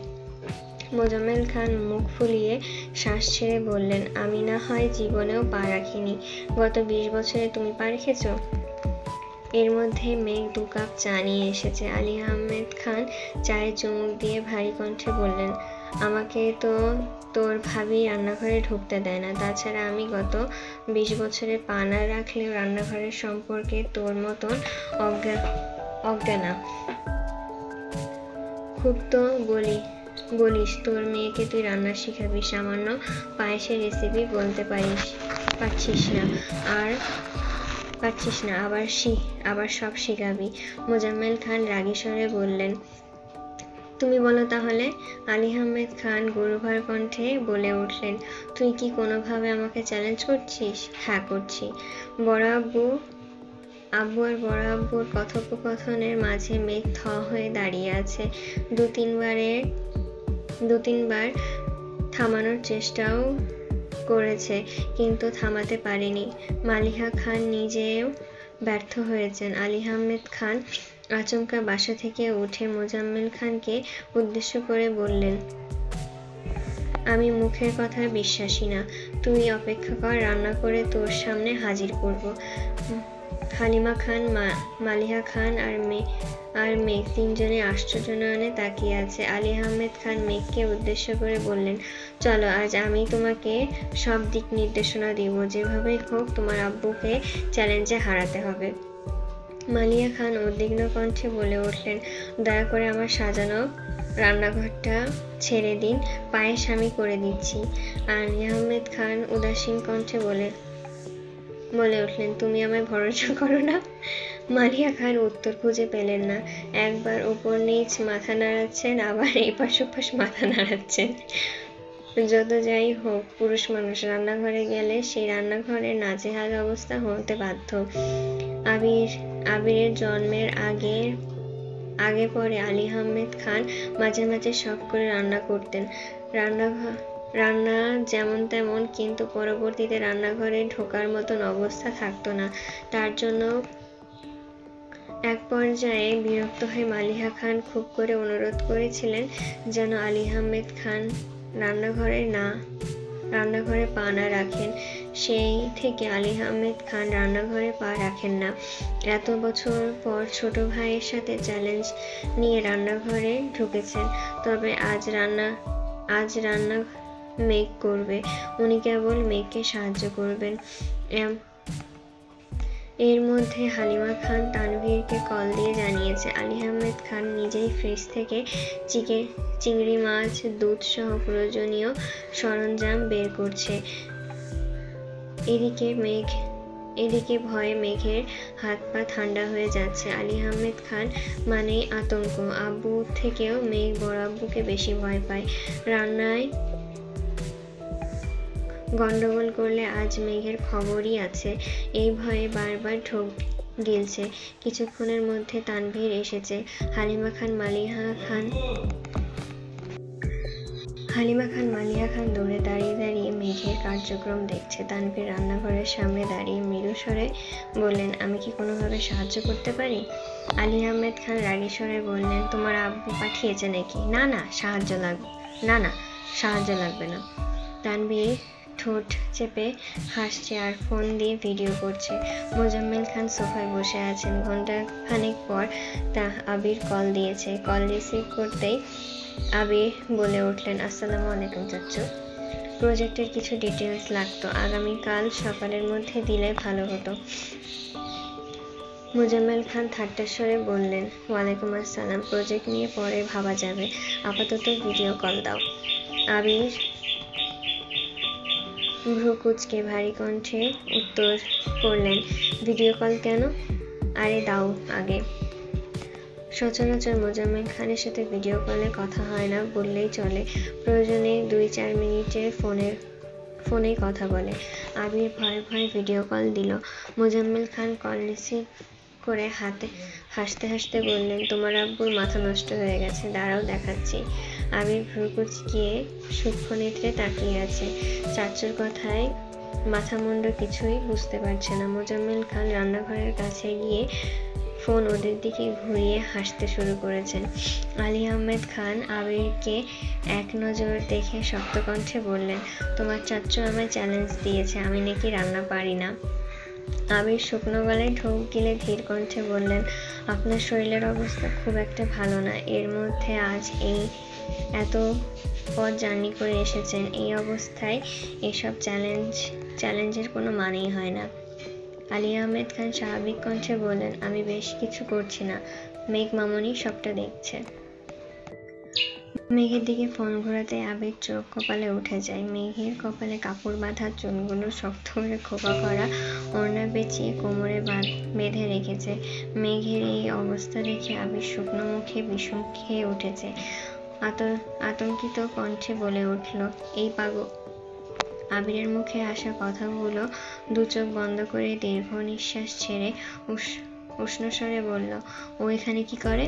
মোজাম্মেল খান মুখ ফুলিয়ে শ্বাস ছেড়ে বললেন, আমি না হয় জীবনেও পা রাখিনি, গত 20 বছরে তুমি পা রেখেছ? এর মধ্যে মেঘ 2 কাপ চা নিয়ে এসেছে। আলী আহমেদ খান চায়ে চুমুক দিয়ে ভারী কণ্ঠে বললেন, আমাকে তো তোর ভাবি রান্নাঘরে ঢুকতে দেয় না। তাছাড়া আমি গত 20 বছরে পা না রাখলেও রান্নাঘরের সম্পর্কে তোর মতন অজ্ঞানা। খুব তো বলিস তোর মেয়েকে তুই রান্না শিখাবি, সামান্য পায়েসের রেসিপি বলতে পারছিস না। আর পারছিস না, আবার সব শিখাবি। মোজাম্মেল খান রাগী স্বরে বললেন। তুমি বলো তাহলে। আলী আহমেদ খান গুরুভার কণ্ঠে বলে উঠলেন। তুই কি কোনোভাবে আমাকে চ্যালেঞ্জ করছিস? হ্যাঁ করছি। বড় আব্বু আর বড় আব্বুর কথোপকথনের মাঝে মেঘ থ হয়ে দাঁড়িয়ে আছে। দু তিনবার থামানোর চেষ্টাও করেছে, কিন্তু থামাতে পারেনি। মালিহা খান নিজেও ব্যর্থ হয়েছেন। আলী আহমেদ খান আচমকা বাসা থেকে উঠে মোজাম্মেল খানকে উদ্দেশ্য করে বললেন, আমি মুখের কথা বিশ্বাসী না। তুই অপেক্ষা কর, রান্না করে তোর সামনে হাজির করব। হালিমা খান, মালিহা খান আর মেঘ তিনজনে আশ্চর্য নয়নে তাকিয়ে আছে। আলী আহমেদ খান মেঘকে উদ্দেশ্য করে বললেন, চলো, আজ আমি তোমাকে সব দিক নির্দেশনা দিব। যেভাবেই হোক তোমার আব্বুকে চ্যালেঞ্জে হারাতে হবে। মালিয়া খান উদ্বিগ্ন কণ্ঠে বলে উঠলেন, দয়া করে আমার সাজানো রান্নাঘরটা ছেড়ে দিন, পায়েস আমি করে দিচ্ছি। আলী আহমেদ খান উদাসীন কণ্ঠে বলে উঠলেন, তুমি আমায় ভরসা করো না? মালিয়া খান উত্তর খুঁজে পেলেন না। একবার উপর নিচ মাথা নাড়াচ্ছেন, আবার এপাশ ওপাশ মাথা নাড়াচ্ছেন। যত যাই হোক, পুরুষ মানুষ রান্নাঘরে গেলে সেই রান্নাঘরের নাজেহাল অবস্থা হতে বাধ্য। আবিরের জন্মের আগে পরে আলী আহমেদ খান মাঝে মাঝে শখ করে রান্না করতেন। রান্না যেমন তেমন, কিন্তু পরবর্তীতে রান্নাঘরে ঢোকার মতন অবস্থা থাকতো না তার জন্য। এক পর্যায়ে বিরক্ত হয়ে মালিহা খান খুব করে অনুরোধ করেছিলেন যেন আলী আহমেদ খান রান্নাঘরে পা না রাখেন। সেই থেকে আলী আহমেদ খান রান্নাঘরে পা রাখেন না। এত বছর পর ছোট ভাইয়ের সাথে চ্যালেঞ্জ নিয়ে রান্নাঘরে ঢুকেছেন। তবে আজ রান্না মেঘ করবে। উনি কেবল মেঘকে সাহায্য করবেন। এর মধ্যে হালিমা খান তানভীরকে কল দিয়ে জানিয়েছে আলী আহমেদ খান নিজেই ফ্রিজ থেকে চিংড়ি মাছ, দুধ সহ প্রয়োজনীয় সরঞ্জাম বের করছে। এদিকে ভয়ে মেঘের হাত পা ঠান্ডা হয়ে যাচ্ছে। আলী আহমেদ খান মানেই আতঙ্ক। আব্বু থেকেও মেঘ বড় আব্বুকে বেশি ভয় পায়। রান্নায় গন্ডগোল করলে আজ মেঘের খবরই আছে, এই ভয়ে বারবার ঢোক গিলছে। কিছুক্ষণের মধ্যে তানভীর এসেছে। হালিমা খান মালিহা খান দৌড়ে দাঁড়িয়ে মেঘের কার্যক্রম দেখছে। তানভীর রান্নাঘরের সামনে দাঁড়িয়ে মৃদু স্বরে বললেন, আমি কি কোনোভাবে সাহায্য করতে পারি? আলী আহমেদ খান রাগী স্বরে বললেন, তোমার আব্বু পাঠিয়েছে নাকি? না সাহায্য লাগবে না। তানভীর ঠোঁট চেপে হাসছে আর ফোন দিয়ে ভিডিও করছে। মোজাম্মেল খান সোফায় বসে আছেন। ঘন্টা খানেক পর আবির কল দিয়েছে। কল রিসিভ করতেই আবির বলে উঠলেন, আসসালামু আলাইকুম চাচ্চু। প্রজেক্টের কিছু ডিটেলস লাগতো, আগামীকাল সকালের মধ্যে দিলে ভালো হতো। মোজাম্মেল খান ঠাট্টা স্বরে বললেন, ওয়ালাইকুম আসসালাম, প্রজেক্ট নিয়ে পরে ভাবা যাবে, আপাতত ভিডিও কল দাও। আবির ভ্রু কুঁচকে ভারী কণ্ঠে উত্তর করলেন, ভিডিও কল কেন? আরে দাও আগে। সচরাচর মোজাম্মেল খানের সাথে ভিডিও কলে কথা হয় না বললেই চলে। প্রয়োজনে 2-4 মিনিটের ফোনে কথা বলে। আবির ভয়ে ভিডিও কল দিল। মোজাম্মেল খান কল রিসিভ করে হাসতে হাসতে বললেন, তোমার আব্বুর মাথা নষ্ট হয়ে গেছে, দাঁড়াও দেখাচ্ছি। আবির ভ্রু কুঁচকিয়ে সূক্ষ্ম নেত্রে তাকিয়ে আছে। চাচুর কথায় মাথা মুন্ড কিছুই বুঝতে পারছে না। মোজাম্মেল খান রান্নাঘরের কাছে গিয়ে ফোন ওদের দিকে ঘুরিয়ে হাসতে শুরু করেছেন। আলী আহমেদ খান আবিরকে এক নজর দেখে শক্ত কণ্ঠে বললেন, তোমার চাচু আমায় চ্যালেঞ্জ দিয়েছে, আমি নাকি রান্না পারি না। আবির শুকনো গলায় ঢোক গিলে ধীর কণ্ঠে বললেন, আপনার শরীরের অবস্থা খুব একটা ভালো না। এর মধ্যে আজ এত পথ জার্নি করে এসেছেন, এই অবস্থায় এসব চ্যালেঞ্জের কোনো মানেই হয় না। আলী আহমেদ খান স্বাভাবিক কণ্ঠে বললেন, আমি বেশ কিছু করছি না, মেঘ মামনি সবটা দেখছে। মেঘের দিকে ফোন ঘোরাতে আবির চোখ কপালে উঠে যায়। মেঘের কপালে কাপড় বাঁধা চুলগুলো শক্ত করে খোপা করা ওড়না পেঁচিয়ে কোমরে বেঁধে রেখেছে। মেঘের এই অবস্থা দেখে আবির শুকনো মুখে বিষম খেয়ে উঠেছে। আতঙ্কিত কণ্ঠে বলে উঠল, এই পাগল। আবিরের মুখে আসা কথাগুলো দু চোখ বন্ধ করে দীর্ঘ নিঃশ্বাস ছেড়ে উষ্ণ স্বরে বলল, ও এখানে কি করে?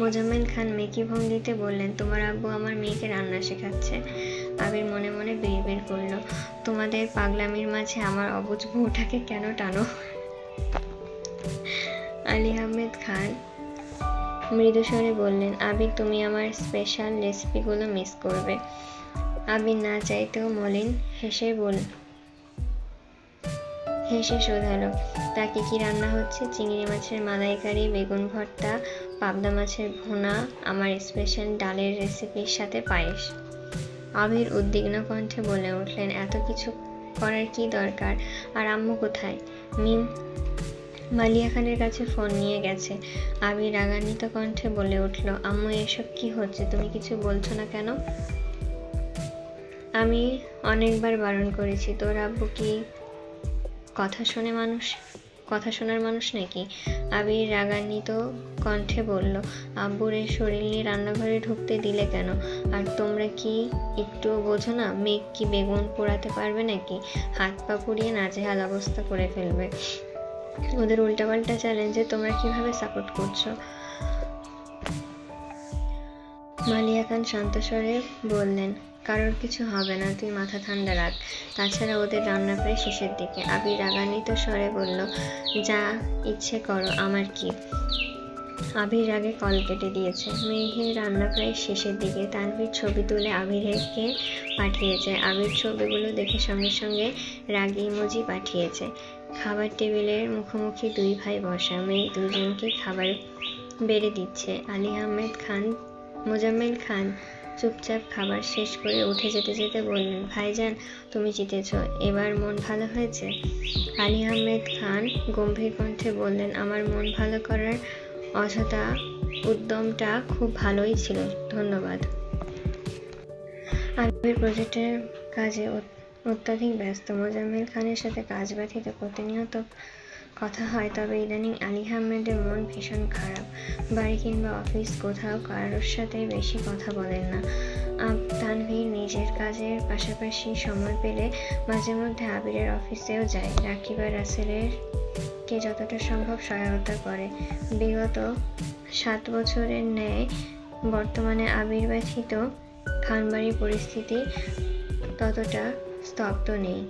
মোজাম্মেল খান মেকি ভঙ্গিতে বললেন, তোমার আব্বু আমার মেয়েকে রান্না শেখাচ্ছে। আবির মনে মনে বিড়বিড় করল, তোমাদের পাগলামির মাঝে আমার অবুঝ বউটাকে কেন টানো? আলী আহমেদ খান মৃদুস্বরে বললেন, আবির তুমি আমার স্পেশাল রেসিপিগুলো মিস করবে। আবির না চাইতেও মলিন হেসে শোধালো, তাকে কি রান্না হচ্ছে? চিংড়ি মাছের মালাইকারি, বেগুন ভর্তা, পাবদা মাছের ভুনা, আমার স্পেশাল ডালের রেসিপির সাথে পায়েস। আবির উদ্বিগ্ন কণ্ঠে বলে উঠলেন, এত কিছু করার কি দরকার? আর আম্মু কোথায়? মিম মালিয়া খানের কাছে ফোন নিয়ে গেছে। আবির রাগান্বিত কণ্ঠে বলে উঠল, আম্মু এসব কি হচ্ছে? তুমি কিছু বলছো না কেন? আমি অনেকবার বারণ করেছি, তোর আব্বু কি কথা শোনার মানুষ নাকি? আবির রাগান্বিত কণ্ঠে বলল, আব্বুর এই শরীর নিয়ে রান্নাঘরে ঢুকতে দিলে কেন? আর তোমরা কি একটুও বোঝো না? মেঘ কি বেগুন পোড়াতে পারবে নাকি? হাত পা পুড়িয়ে নাজেহাল অবস্থা করে ফেলবে। ওদের উল্টাপাল্টা চ্যালেঞ্জে তোমরা কিভাবে সাপোর্ট করছো? মালিয়া খান শান্ত স্বরে বললেন, কারোর কিছু হবে না, তুই মাথা ঠান্ডা রাখ। তাছাড়া ওদের রান্না প্রায় শেষের দিকে। আবির রাগান্বিত স্বরে বলল, যা ইচ্ছে করো, আমার কি? আবির আগে কল কেটে দিয়েছে। মেঘের রান্না প্রায় শেষের দিকে। তানভীর ছবি তুলে আবিরকে পাঠিয়েছে। আবির ছবিগুলো দেখে সঙ্গে সঙ্গে রাগী ইমোজি পাঠিয়েছে। খাবার টেবিলের মুখোমুখি দুই ভাই বসা। মেঘ দুজনকে খাবার বেড়ে দিচ্ছে। আলী আহমেদ খান মোজাম্মেল খান চুপচাপ খাবার শেষ করে উঠে যেতে যেতে বললেন, ভাইজান তুমি জিতেছ, এবার মন ভালো হয়েছে? আলী আহমেদ খান গম্ভীর কণ্ঠে বললেন, আমার মন ভালো করার অযথা উদ্যমটা খুব ভালোই ছিল, ধন্যবাদ। আবির প্রজেক্টের কাজে অত্যাধিক ব্যস্ত। মোজাম্মেল খানের সাথে কাজ ব্যতীত প্রতিনিয়ত কথা হয়, তবে ইদানিং আলী আহমেদের মন ভীষণ খারাপ। বাড়ি কিংবা অফিস কোথাও কারোর সাথে বেশি কথা বলেন না। তানভীর নিজের কাজের পাশাপাশি সময় পেলে মাঝে মধ্যে আবিরের অফিসেও যায়। রাকিব আর রাসেলের কে যতটা সম্ভব সহায়তা করে। বিগত 7 বছরের ন্যায় বর্তমানে আবির ব্যথিত খানবাড়ির পরিস্থিতি ততটা স্তব্ধ নেই।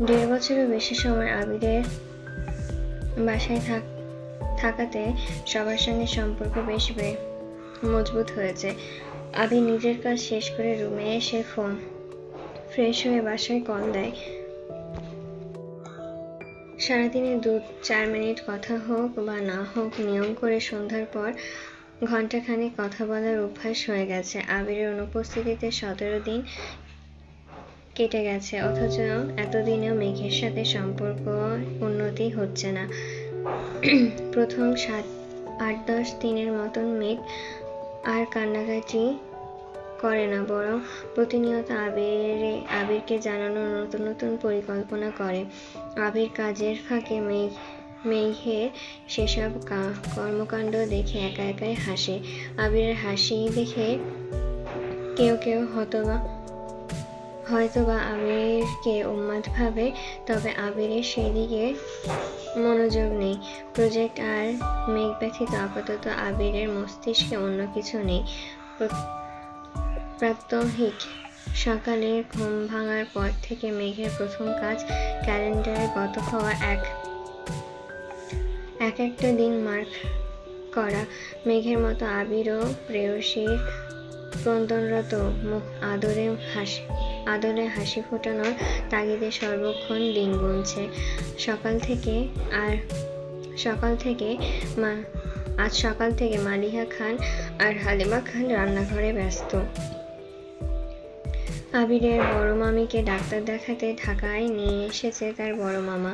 1.5 বছরেরও বেশি সময় আবিরের বাসায় থাকাতে সবার সঙ্গে সম্পর্ক বেশ মজবুত হয়েছে। আবির নিজের কাজ শেষ করে রুমে এসে ফ্রেশ হয়ে বাসায় কল দেয়। সারাদিনে 2-4 মিনিট কথা হোক বা না হোক, নিয়ম করে সন্ধ্যার পর ঘণ্টাখানেক কথা বলার অভ্যাস হয়ে গেছে। আবিরের অনুপস্থিতিতে 17 দিন কেটে গেছে, অথচ এতদিনেও মেঘের সাথে সম্পর্ক উন্নতি হচ্ছে না। প্রথম 8-10 দিনের মতন মেঘ আর কান্নাকাটি করে না, বরং প্রতিনিয়ত আবিরকে জানানোর নতুন নতুন পরিকল্পনা করে। আবির কাজের ফাঁকে মেঘের সেসব কর্মকাণ্ড দেখে একা একাই হাসে। আবিরের হাসি দেখে কেউ কেউ হয়তোবা আবিরকে উন্মাদ ভাবে, তবে আবিরের সেদিকে মনোযোগ নেই। প্রজেক্ট আর মেঘ ব্যথিত আপাতত আবিরের মস্তিষ্কে অন্য কিছু নেই। প্রাত্যহিক সকালের ঘুম ভাঙার পর থেকে মেঘের প্রথম কাজ ক্যালেন্ডারে গত হওয়া একটা দিন মার্ক করা। মেঘের মতো আবিরও প্রেয়সীর ক্রন্দনরত মুখ আদরে হাসি ফোটানোর তাগিদে সর্বক্ষণ দিন গুনছে। আজ সকাল থেকে মালিহা খান আর হালিমা খান রান্নাঘরে ব্যস্ত। আবিরের বড় মামিকে ডাক্তার দেখাতে ঢাকায় নিয়ে এসেছে তার বড় মামা,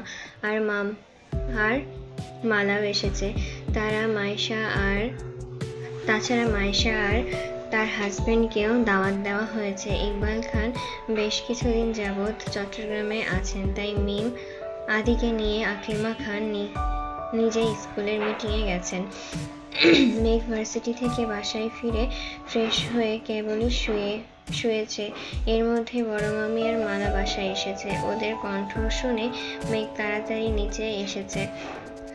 আর মালাও এসেছে। তারা মাইশা আর তাছাড়া মায়েশা আর তার হাজবেন্ডকেও দাওয়াত দেওয়া হয়েছে। ইকবাল খান বেশ কিছুদিন যাবৎ চট্টগ্রামে আছেন, তাই মিম আদিকে নিয়ে আকলিমা খান নিজেই স্কুলের মিটিংয়ে গেছেন। মেঘ ভার্সিটি থেকে বাসায় ফিরে ফ্রেশ হয়ে কেবলই শুয়েছে। এর মধ্যে বড় মামি আর মালা বাসায় এসেছে। ওদের কণ্ঠ শুনে মেঘ তাড়াতাড়ি নিচে এসেছে।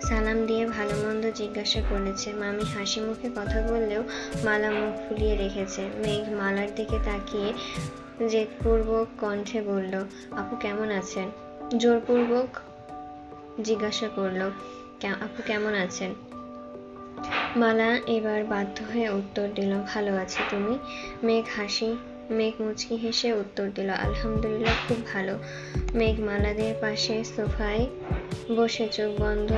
সালাম দিয়ে ভালো মন্দ জিজ্ঞাসা করেছে। মামি হাসি মুখে কথা বললেও মালা মুখ ফুলিয়ে রেখেছে। মেঘ মালার দিকে তাকিয়ে জেদপূর্বক কণ্ঠে বলল, আপু কেমন আছেন? জোরপূর্বক জিজ্ঞাসা করল, আপু কেমন আছেন? মালা এবার বাধ্য হয়ে উত্তর দিল, ভালো আছি, তুমি? মেঘ মুচকি হেসে উত্তর দিল, আলহামদুলিল্লাহ, খুব ভালো। মেঘ মালাদের পাশে সোফায় বসে চোখ বন্ধ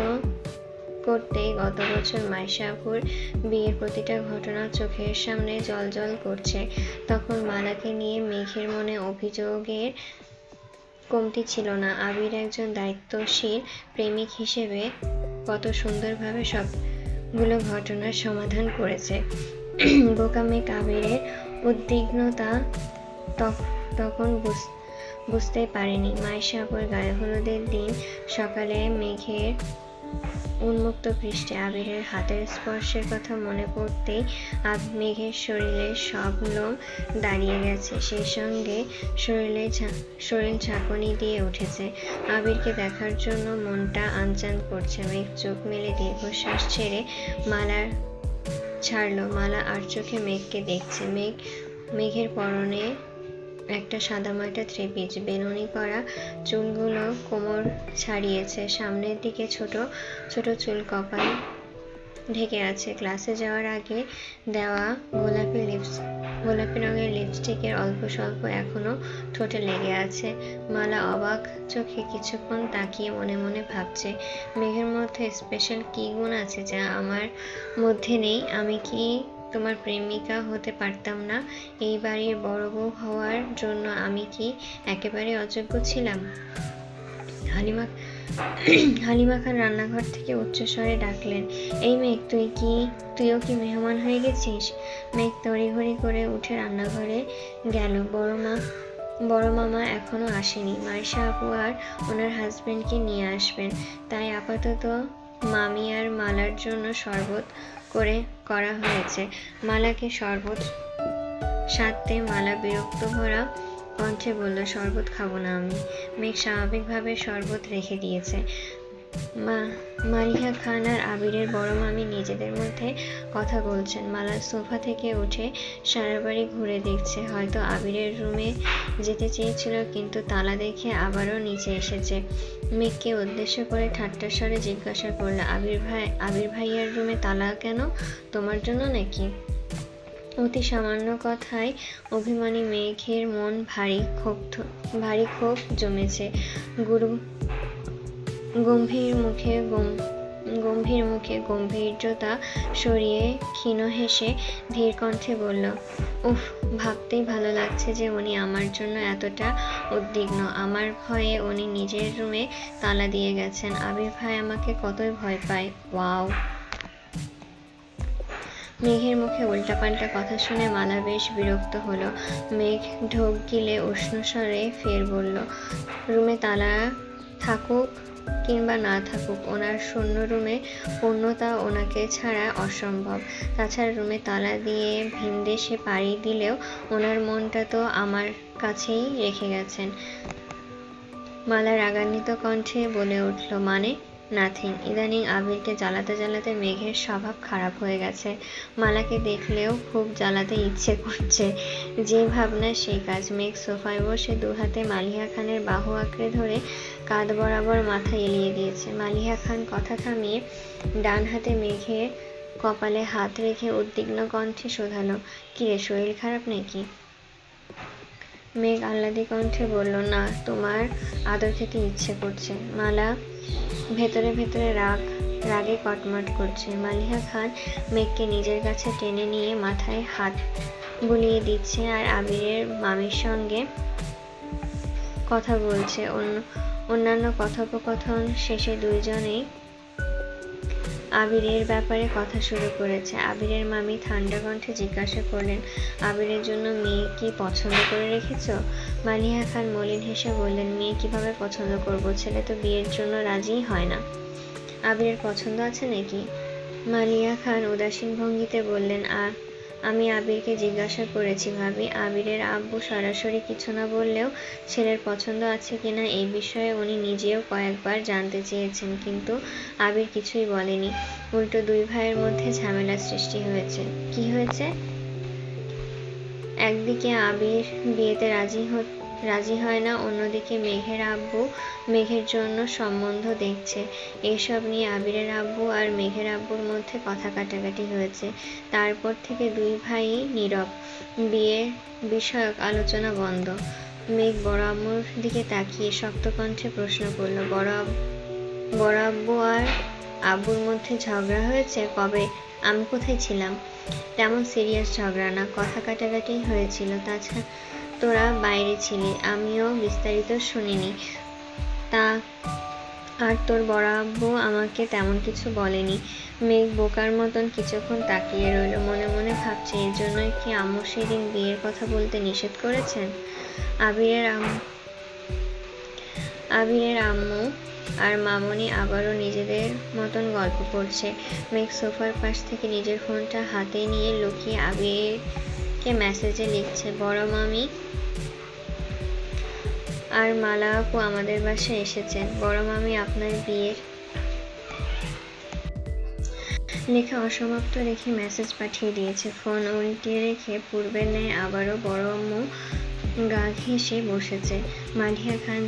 করতেই গত বছর মাইশা আপুর বিয়ের প্রতিটা ঘটনা চোখের সামনে জ্বলজ্বল করছে। তখন মালাকে নিয়ে মেঘের মনে অভিযোগের কমতি ছিল না। আবির একজন দায়িত্বশীল প্রেমিক হিসেবে কত সুন্দরভাবে সবগুলো ঘটনার সমাধান করেছে। বোকা মেঘ আবিরের উদ্বিগ্নতা তখন বুঝতেই পারেনি। মাইশা আপুর গায়ে হলুদের দিন সকালে মেঘের উন্মুক্ত পৃষ্ঠে আবিরের হাতের স্পর্শের কথা মনে পড়তেই মেঘের শরীরের সব লোম দাঁড়িয়ে গেছে, সেই সঙ্গে শরীর ঝাঁকুনি দিয়ে উঠেছে। আবিরকে দেখার জন্য মনটা আনচান করছে। মেঘ চোখ মেলে দীর্ঘশ্বাস ছেড়ে ছাড়লো। মালা আর চোখে মেঘকে দেখছে। মেঘের পরনে একটা সাদামাটা থ্রি-পিস, বেনুনি করা চুলগুলো কোমর ছাড়িয়েছে, সামনের দিকে ছোট ছোট চুল কপাল ঢেকে আছে। ক্লাসে যাওয়ার আগে দেওয়া গোলাপি রঙের লিপস্টিকের অল্প স্বল্প এখনো ঠোঁটে লেগে আছে। মালা অবাক চোখে কিছুক্ষণ তাকিয়ে মনে মনে ভাবছে, মেঘের মধ্যে স্পেশাল কি গুণ আছে যা আমার মধ্যে নেই? আমি কি তোমার প্রেমিকা হতে পারতাম না? এই বাড়ির বড় বউ হওয়ার জন্য আমি কি একেবারে অযোগ্য ছিলাম? হালিমা খান রান্নাঘর থেকে উচ্চস্বরে ডাকলেন, এই মেঘ, তুইও কি মেহমান হয়ে গেছিস? মেঘ তড়িঘড়ি করে উঠে রান্নাঘরে গেল। বড় মামা এখনো আসেনি। মাইশা আপু আর ওনার হাজবেন্ডকে নিয়ে আসবেন, তাই আপাতত মামি আর মালার জন্য শরবত করা হয়েছে। মালাকে শরবত সাথে মালা বিরক্ত ভরা কণ্ঠে বলল, শরবত খাবো না আমি। মেঘ স্বাভাবিকভাবে শরবত রেখে দিয়েছে। মালিহা খান আর আবিরের বড় মামি নিজেদের মধ্যে কথা বলছেন। মালা সোফা থেকে উঠে সারা বাড়ি ঘুরে দেখছে। হয়তো আবিরের রুমে যেতে চেয়েছিল, কিন্তু তালা দেখে আবারও নিচে এসেছে। মেঘকে উদ্দেশ্য করে ঠাট্টার স্বরে জিজ্ঞাসা করলো, আবির ভাইয়ার রুমে তালা কেন? তোমার জন্য নাকি? অতি সামান্য কথায় অভিমানী মেঘের মন ভারী ক্ষোভ জমেছে। গম্ভীর মুখে গম্ভীর্যতা সরিয়ে ক্ষীণ হেসে ধীর কণ্ঠে বলল, উফ, ভাবতেই ভালো লাগছে যে উনি আমার জন্য এতটা উদ্বিগ্ন। আমার ভয়ে উনি নিজের রুমে তালা দিয়ে গেছেন। আবির ভাই আমাকে কতই ভয় পায়। ওয়াও। মেঘের মুখে উল্টাপাল্টা কথা শুনে মালা বেশ বিরক্ত হলো। মেঘ ঢোক গিলে উষ্ণ স্বরে ফের বলল, রুমে তালা থাকুক কিংবা না থাকুক, ওনার শূন্য রুমে পূর্ণতা ওনাকে ছাড়া অসম্ভব। তাছাড়া রুমে তালা দিয়ে ভিনদেশে পাড়ি দিলেও ওনার মনটা তো আমার কাছেই রেখে গেছেন। মালা রাগান্বিত কণ্ঠে বলে উঠল, মানে? নাথিং। ইদানিং আবিরকে জ্বালাতে জ্বালাতে মেঘের স্বভাব খারাপ হয়ে গেছে। মালাকে দেখলেও খুব জ্বালাতে ইচ্ছে করছে। যে ভাবনা সেই কাজ। মেঘ সোফায় বসে দুহাতে মালিহা খানের বাহু আঁকড়ে ধরে কাঁধ বরাবর মাথা এলিয়ে দিয়েছে। মালিহা খান কথা থামিয়ে ডান হাতে মেঘের কপালে হাত রেখে উদ্বিগ্ন কণ্ঠে শোধালো, কিরে, শরীর খারাপ নাকি? মেঘ আহ্লাদী কণ্ঠে বলল, না, তোমার আদর খেতে ইচ্ছে করছে। মালা ভেতরে ভেতরে রাগে কটমট করছে। মালিহা খান মেঘকে নিজের কাছে টেনে নিয়ে মাথায় হাত বুলিয়ে দিচ্ছে আর আবিরের মামির সঙ্গে কথা বলছে। অন্যান্য কথোপকথন শেষে দুইজনেই আবিরের ব্যাপারে কথা শুরু করেছে। আবিরের মামি ঠান্ডা কণ্ঠে জিজ্ঞাসা করলেন, আবিরের জন্য মেয়ে কি পছন্দ করে রেখেছ? মালিহা খান মলিন হেসে বললেন, মেয়ে কিভাবে পছন্দ করব, ছেলে তো বিয়ের জন্য রাজিই হয় না। আবিরের পছন্দ আছে নাকি? মালিহা খান উদাসীন ভঙ্গিতে বললেন, আমি আবিরকে জিজ্ঞাসা করেছি ভাবি। আবিরের আব্বু সরাসরি কিছু না বললেও ছেলের পছন্দ আছে কিনা এই বিষয়ে উনি নিজেও কয়েকবার জানতে চেয়েছেন, কিন্তু আবির কিছুই বলেনি। উল্টো দুই ভাইয়ের মধ্যে ঝামেলার সৃষ্টি হয়েছে। কি হয়েছে? একদিকে আবির বিয়েতে রাজি হয় না, অন্যদিকে মেঘের আব্বু মেঘের জন্য সম্বন্ধ দেখছে। এসব নিয়ে আবিরের আব্বু আর মেঘের আব্বুর মধ্যে কথা কাটাকাটি হয়েছে। তারপর থেকে দুই ভাই নীরব, বিয়ে বিষয়ক আলোচনা বন্ধ। মেঘ বড় আম্মুর দিকে তাকিয়ে শক্ত কণ্ঠে প্রশ্ন করল, বড় আব্বু আর আব্বুর মধ্যে ঝগড়া হয়েছে কবে? আমি কোথায় ছিলাম? তেমন সিরিয়াস ঝগড়া না, কথা কাটাকাটি হয়েছিল। তাছাড়া তোরা বাইরে ছিলি, আমিও বিস্তারিত শুনিনি। তা আর তোর বড় আব্বু আমাকে তেমন কিছু বলেনি। মেঘ বোকার মতন কিছুক্ষণ তাকিয়ে রইল, মনে মনে ভাবছে এর জন্যই কি আম্মু সেদিন বিয়ের কথা বলতে নিষেধ করেছেন। আবিরের আম্মু আর মামনি আবারও নিজেদের মতন গল্প করছে। মেঘ সোফার পাশ থেকে নিজের ফোনটা হাতে নিয়ে লুকিয়ে আবিরকে মেসেজে লিখছে, বড় মামি আর মালা আপু আমাদের বাসায় এসেছেন। বড় মামি আপনার বিয়ের লেখা অসমাপ্ত রেখে মেসেজ পাঠিয়ে দিয়েছে। ফোন উল্টিয়ে রেখে পূর্বের ন্যায় আবারও বড় আম্মু গা ঘেঁষে বসেছে। মালিহা খান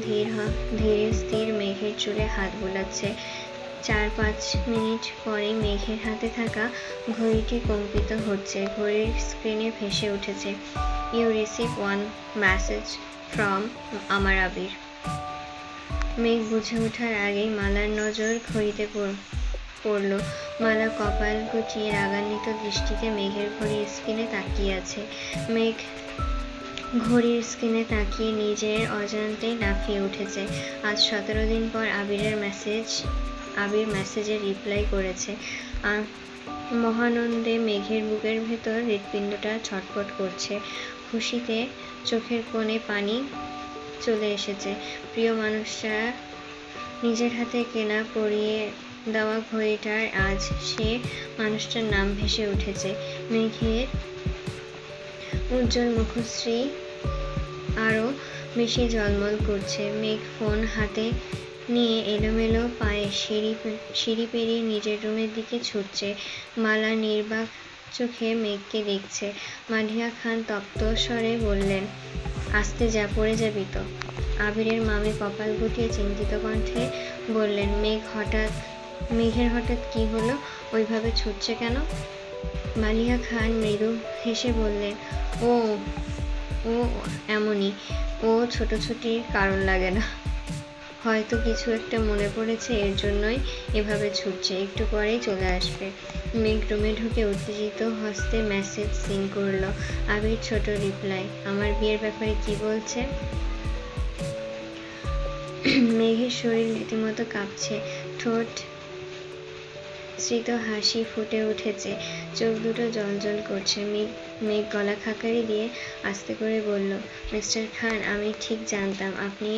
ধীরে স্থির মেঘের চুলে হাত বোলাচ্ছে। 4-5 মিনিট পরে মেঘের হাতে থাকা ঘড়িটি কম্পিত হচ্ছে। ঘড়ির স্ক্রিনে ভেসে উঠেছে, you receive one message from আমার আবির। মেঘ বুঝে ওঠার আগেই মালার নজর ঘড়িতে পড়ল। মালা কপাল গুটিয়ে রাগান্বিত দৃষ্টিতে মেঘের ঘড়ির স্ক্রিনে তাকিয়ে আছে। মেঘ ঘড়ির স্ক্রিনে তাকিয়ে নিজের অজান্তেই লাফিয়ে উঠেছে। আজ 17 দিন পর আবির মেসেজে রিপ্লাই করেছে। মহানন্দে মেঘের বুকের ভেতর হৃৎপিণ্ডটা ছটফট করছে। খুশিতে চোখের কোণে পানি চলে এসেছে। প্রিয় মানুষটা নিজের হাতে কেনা পরিয়ে দেওয়া ঘড়িটার আজ সে মানুষটার নাম ভেসে উঠেছে। মেঘের উজ্জ্বল মুখশ্রী আরো বেশি ঝলমল করছে। মেঘ ফোন হাতে নিয়ে এলোমেলো পায়ে সিঁড়ি পেরিয়ে নিজের রুমের দিকে ছুটছে। মালা নির্বাক চোখে মেঘকে দেখছে। মালিহা খান তপ্ত স্বরে বললেন, আস্তে যা, পড়ে যাবি তো। আবিরের মামি কপাল গুটিয়ে চিন্তিত কণ্ঠে বললেন, মেঘের হঠাৎ কি হলো, ওইভাবে ছুটছে কেন? মালিহা খান মৃদু হেসে বললেন, ও এমনই, ও ছোটাছুটির কারণ লাগে না, হয়তো কিছু একটা মনে পড়েছে, এর জন্যই এভাবে ছুটছে, একটু পরেই চলে আসবে। মেঘ রুমে ঢুকে উত্তেজিত হস্তে মেসেজ সিন করলো। আবির ছোট রিপ্লাই, আমার বিয়ের ব্যাপারে কি বলছে? মেঘের শরীর রীতিমতো কাঁপছে, ঠোঁট স্মিত হাসি ফুটে উঠেছে, চোখ দুটো জ্বলজ্বল করছে। মেঘ গলা খাকারি দিয়ে আস্তে করে বলল, মিস্টার খান, আমি ঠিক জানতাম আপনি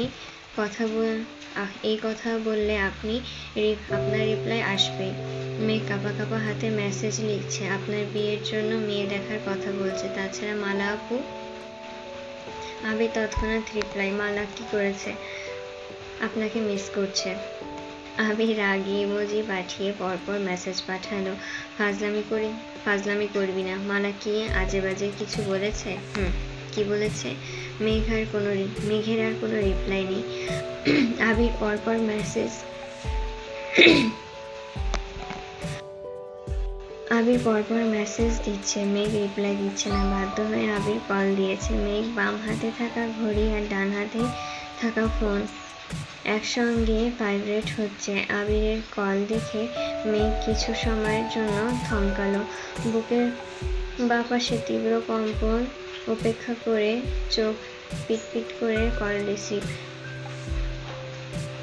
এই কথা বললে আপনার রিপ্লাই আসবে। মেঘ কাঁপা কাঁপা হাতে মেসেজ লিখছে, আপনার বিয়ের জন্য মেয়ে দেখার কথা বলছে। তাছাড়া মালা আপু। আবির তৎক্ষণাৎ রিপ্লাই, মালা কি করেছে? আপনাকে মিস করছে। আবির রাগী ইমোজি পাঠিয়ে পরপর মেসেজ পাঠালো, ফাজলামি করবি না। মালা কি আজে বাজে কিছু বলেছে? কি বলেছে? মেঘের আর কোনো রিপ্লাই নেই। আবির পরপর মেসেজ দিচ্ছে, মেঘ রিপ্লাই দিচ্ছে না। বাধ্য হয়ে আবির কল দিয়েছে। মেঘ বাম হাতে থাকা ঘড়ি আর ডান হাতে থাকা ফোন একসঙ্গে ভাইব্রেট হচ্ছে। আবিরের কল দেখে মেঘ কিছু সময়ের জন্য থমকালো। বুকের বাপাশে তীব্র কম্পন উপেক্ষা করে চোখ পিটপিট করে কল রিসিভ।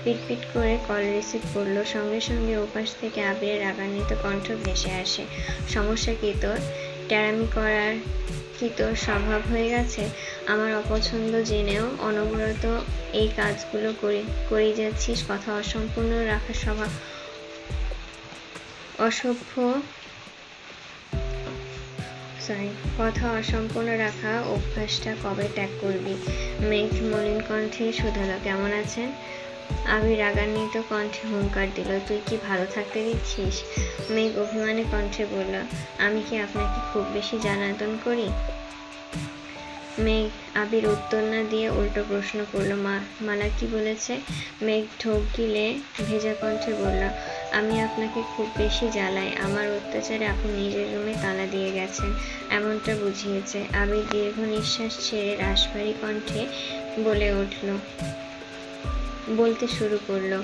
পিটপিট করে কল রিসিভ করলো। সঙ্গে সঙ্গে ওপাশ থেকে আবিরের রাগান্বিত কণ্ঠ ভেসে আসে। সমস্যা কি তোর? ট্যারামি করার কি তোর স্বভাব হয়ে গেছে? আমার অপছন্দ জেনেও অনবরত এই কাজগুলো করে যাচ্ছিস। কথা অসম্পূর্ণ রাখার স্বভাব কথা অসম্পূর্ণ রাখা অভ্যাসটা কবে ত্যাগ করবি? মেঘ মলিন কণ্ঠে শুধালো, কেমন আছেন? আবির রাগান্বিত কণ্ঠে হুঙ্কার দিল, তুই কি ভালো থাকতে দিচ্ছিস? মেঘ অভিমানী কণ্ঠে বলল, আমি কি আপনাকে খুব বেশি জ্বালাতন করি? মেঘ আবির উত্তর না দিয়ে উল্টো প্রশ্ন করলো, মালা কি বলেছে? মেঘ ঢোক গিলে ভেজা কণ্ঠে বলল, আমি আপনাকে খুব বেশি জ্বালাই। আমার অত্যাচারে আপনি নিজের রুমে তালা দিয়ে গেছেন, এমনটা বুঝিয়েছে। আবির দীর্ঘ নিঃশ্বাস ছেড়ে রাশভারী কণ্ঠে বলতে শুরু করলো,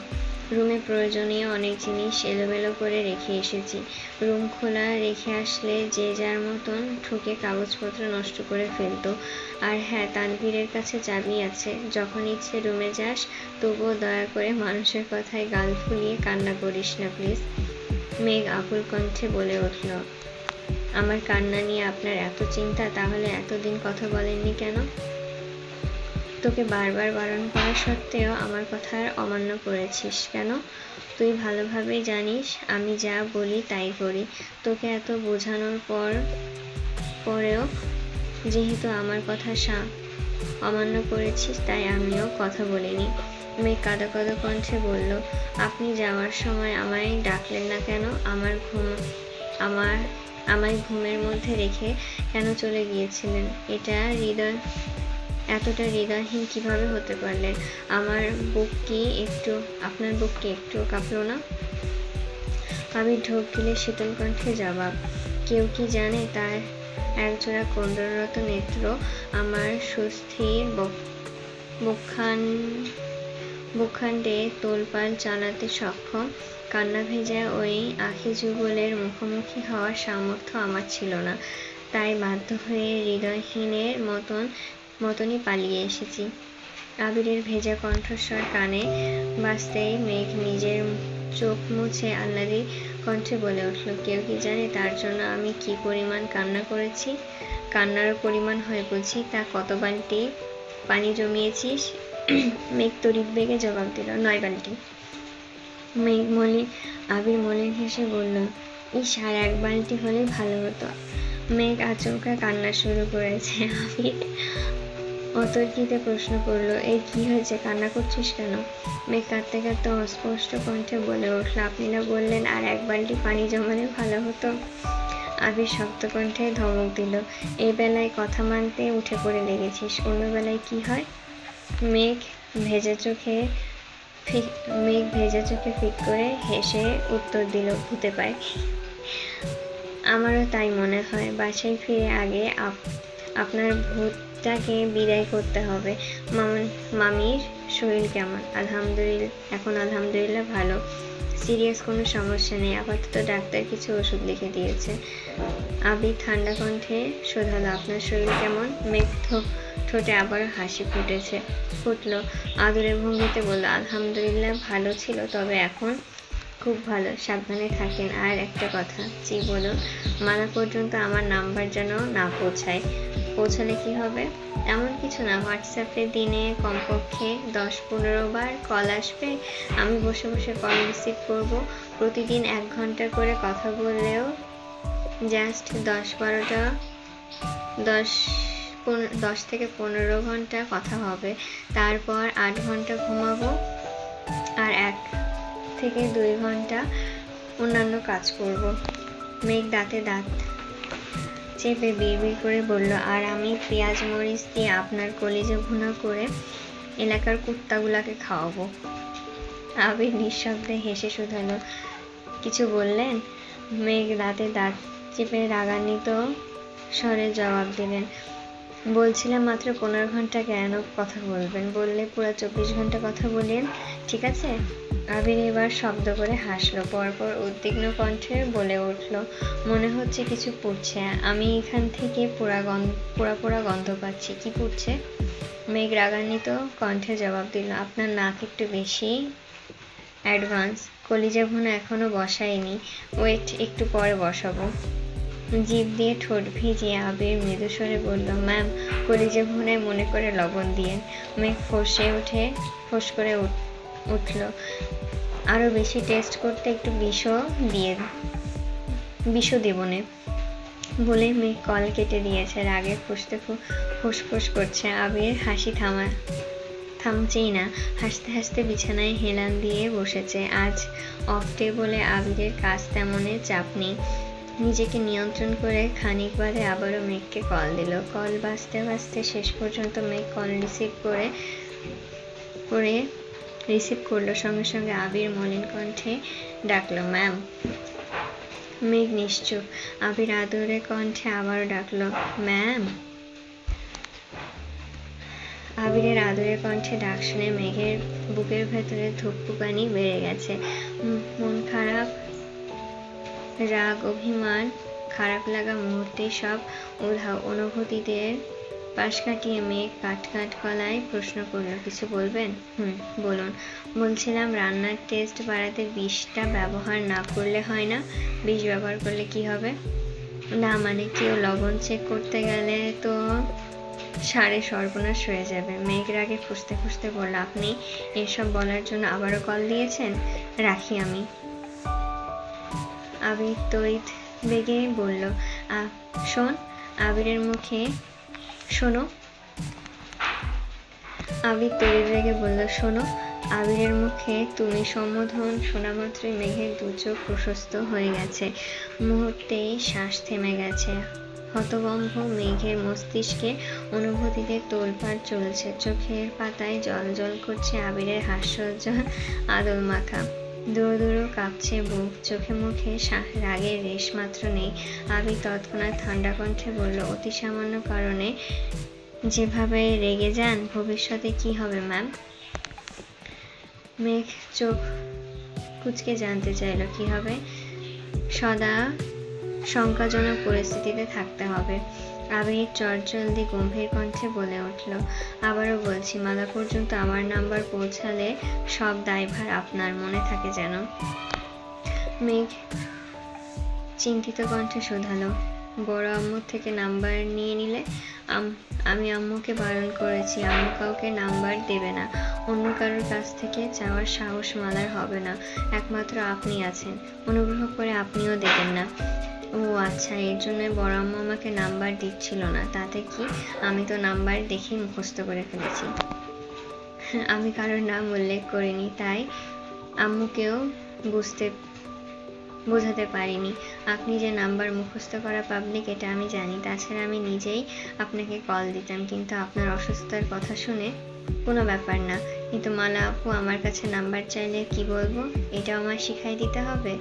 রুমে প্রয়োজনীয় অনেক জিনিস এলোমেলো করে রেখে এসেছি। রুম খোলা রেখে আসলে যে যার মতন ঠুকে কাগজপত্র নষ্ট করে ফেলতো। আর হ্যাঁ, তানভীরের কাছে চাবি আছে। যখন ইচ্ছে রুমে যাস, তবুও দয়া করে মানুষের কথায় গাল ফুলিয়ে কান্না করিস না প্লিজ। মেঘ আকুল কণ্ঠে বলে উঠল, আমার কান্না নিয়ে আপনার এত চিন্তা, তাহলে এতদিন কথা বলেননি কেন? তোকে বারবার বারণ করা সত্ত্বেও আমার কথার অমান্য করেছিস কেন? তুই ভালোভাবেই জানিস আমি যা বলি তাই করি। তোকে এত বোঝানোর পরেও যেহেতু আমার কথা অমান্য করেছিস, তাই আমিও কথা বলিনি। মেয়ে কাঁদো কাঁদো কণ্ঠে বলল, আপনি যাওয়ার সময় আমায় ডাকলেন না কেন? আমায় ঘুমের মধ্যে রেখে কেন চলে গিয়েছিলেন? এতটা হৃদয়হীন কিভাবে হতে পারলেন? আপনার বুক কি একটু কাঁপলো না? আমি ঢোক গিলে শীতল কণ্ঠে জবাব, কেউ কি জানে তার একজোড়া কন্দররত নেত্র আমার সুস্থির বুকখান্ডে তোলপাল চালাতে সক্ষম। কান্না ভেজা ওই আখি যুগলের মুখোমুখি হওয়ার সামর্থ্য আমার ছিল না, তাই বাধ্য হয়ে হৃদয়হীনের মতনই পালিয়ে এসেছি। আবিরের ভেজা কণ্ঠস্বর কানে বাজতেই মেঘ নিজের চোখ মুছে আহ্লাদী কণ্ঠে বলে উঠল, কেউ কি জানে তার জন্য আমি কি পরিমাণ কান্না করেছি? কান্নার পরিমাণ হয় বুঝি? তা কত বালতি পানি জমিয়েছিস? মেঘ তড়িৎ বেগে জবাব দিল, 9 বালতি। আবির মলিন হেসে বলল, ইস, আর 1 বালতি হলেই ভালো হতো। মেঘ আচমকা কান্না শুরু করেছে। আবির অতর্কিতে প্রশ্ন করলো, এই কি হয়েছে, কান্না করছিস কেন? মেঘ কাঁদতে কাঁদতে অস্পষ্ট কণ্ঠে বলে উঠল, আপনি না বললেন আর 1 বালতি পানি জমালে ভালো হতো? আবির শক্ত কণ্ঠে ধমক দিল, এই বেলায় কথা মানতে উঠে পড়ে লেগেছিস, অন্য বেলায় কি হয়? মেঘ ভেজা চোখে ফিক করে হেসে উত্তর দিল, ভূতে পায়। আমারও তাই মনে হয়। বাসায় ফিরে আগে আপনার ভূতটাকে বিদায় করতে হবে। মামির শরীর কেমন? এখন আলহামদুলিল্লাহ ভালো, সিরিয়াস কোনো সমস্যা নেই। আপাতত ডাক্তার কিছু ওষুধ লিখে দিয়েছে। আবির ঠান্ডা কণ্ঠে শোধালো, আপনার শরীর কেমন? মেঘ ঠোঁটে আবারও হাসি ফুটলো। আদরের ভঙ্গিতে বলল, আলহামদুলিল্লাহ ভালো ছিল, তবে এখন খুব ভালো। সাবধানে থাকেন। আর একটা কথা। জি বলুন। মালা পর্যন্ত আমার নাম্বার যেন না পৌঁছালে কি হবে? এমন কিছু না, হোয়াটসঅ্যাপে দিনে কমপক্ষে 10-15 বার কল আসবে। আমি বসে বসে কল রিসিভ করব। প্রতিদিন 1 ঘন্টা করে কথা বললেও জাস্ট 10 থেকে 15 ঘন্টা কথা হবে। তারপর 8 ঘন্টা ঘুমাবো আর 1 থেকে 2 ঘন্টা অন্যান্য কাজ করব। মেঘ দাঁতে দাঁত চেপে বিড়বিড় করে বলল, আর আমি পেঁয়াজ মরিচ দিয়ে আপনার কলিজা ভুনা করে এলাকার কুত্তাগুলাকে খাওয়াবো। আবির নিঃশব্দে হেসে শুধালো, কিছু বললেন? মেঘ দাঁতে দাঁত চেপে রাগান্বিত স্বরে জবাব দিলেন, বলছিলাম মাত্র 15 ঘন্টা কেন কথা বলবেন? বললে পুরো 24 ঘন্টা কথা বলেন, ঠিক আছে? আবির এবার শব্দ করে হাসলো, পরপর উদ্বিগ্ন কণ্ঠে বলে উঠল, মনে হচ্ছে কিছু পুড়ছে। আমি এখান থেকে পোড়া গন্ধ পাচ্ছি। কি পুড়ছে? মেঘ রাগান্বিত কণ্ঠে জবাব দিল, আপনার নাক একটু বেশি অ্যাডভান্স। কলিজা ভুনা এখনো বসাইনি, ওয়েট, একটু পরে বসাবো। জিভ দিয়ে ঠোঁট ভিজিয়ে আবির মৃদু স্বরে বলল, ম্যাম, কলিজা ভুনায় মনে করে লবণ দিয়েন। মেঘ ফোঁস করে উঠল, আরো বেশি টেস্ট করতে একটু বিষও দেবনে বলে মেঘ কল কেটে দিয়েছে। রাগে ফুসফুস করছে। আবির হাসি থামছেই না। হাসতে হাসতে বিছানায় হেলান দিয়ে বসেছে। আজ অফ ডে বলে আবিরের কাজ তেমনে চাপ নেই। নিজেকে নিয়ন্ত্রণ করে খানিক বাদে আবারও মেঘকে কল দিল। কল বাজতে বাজতে শেষ পর্যন্ত মেঘ কল রিসিভ করলো। সঙ্গে সঙ্গে আবির মলিন কণ্ঠে ডাকলো, ম্যাম। মেঘ নিশ্চুপ। আবির আদরে কণ্ঠে আবারও ডাকলো, ম্যাম। আবিরের আদরের কণ্ঠে ডাক শুনে মেঘের বুকের ভেতরে ধুকপুকানি বেড়ে গেছে। মন খারাপ, রাগ, অভিমান, খারাপ লাগা মুহূর্তেই সব উধাও। অনুভূতিদের পাশ কাটিয়ে মেঘ কাট গলায় প্রশ্ন করলো, কিছু বলবেন? বলুন। বলছিলাম, রান্নার টেস্ট বাড়াতে বিষটা ব্যবহার না করলে হয় না? বিষ ব্যবহার করলে কি হবে? না মানে, কেউ লবণ চেক করতে গেলে তো সারে সর্বনাশ হয়ে যাবে। মেঘ রাগে ফুঁসতে বলল, আপনি এসব বলার জন্য আবারও কল দিয়েছেন? রাখি আমি। আবির তড়িৎ বেগে বলল, শোন। আবিরের মুখে শোনো। আবির তড়িৎ বেগে বলল, শোনো। আবিরের মুখে তুমি সম্বোধন শোনা মাত্রই মেঘের দু চোখ প্রশস্ত হয়ে গেছে। মুহূর্তেই শ্বাস থেমে গেছে। হতভম্ব মেঘের মস্তিষ্কে অনুভূতিতে তোলপাড় চলছে। চোখের পাতায় জল করছে আবিরের হাস্যোজ্জ্বল আদল মাখা। দুরু কাঁপছে বুক। চোখে মুখে রাগের রেশ মাত্র নেই। আবির তৎক্ষণাৎ ঠান্ডা কণ্ঠে বলল, অতি সামান্য কারণে যেভাবে রেগে যান, ভবিষ্যতে কি হবে ম্যাম? মেঘ চোখ কুঁচকে জানতে চাইল, কি হবে? সদা শঙ্কাজনক পরিস্থিতিতে থাকতে হবে। আবির চটজলদি গম্ভীর কণ্ঠে বলে উঠল, আবারও বলছি, মালা পর্যন্ত আমার নাম্বার পৌঁছালে সব দায়ভার আপনার, মনে থাকে যেন। মেঘ চিন্তিত কণ্ঠে শোধালো, বড় আম্মুর থেকে নাম্বার নিয়ে নিলে? আমি আম্মুকে বারণ করেছি, আম্মু কাউকে নাম্বার দেবে না। অন্য কারোর কাছ থেকে চাওয়ার সাহস মালার হবে না। একমাত্র আপনি আছেন, অনুগ্রহ করে আপনিও দেবেন না। ও আচ্ছা, এর জন্য বড় আম্মু আমাকে নাম্বার দিচ্ছিল না। তাতে কি? আমি তো নাম্বার দেখেই মুখস্থ করে ফেলেছি। আমি কারোর নাম উল্লেখ করিনি, তাই আম্মুকেও বোঝাতে পারিনি। আপনি যে নাম্বার মুখস্থ করা পাবলিক, এটা আমি জানি। তাছাড়া আমি নিজেই আপনাকে কল দিতাম, কিন্তু আপনার অসুস্থতার কথা শুনে কোনো ব্যাপার না। কিন্তু মালা আপু আমার কাছে নাম্বার চাইলে কি বলবো? এটাও আমার শিখাই দিতে হবে?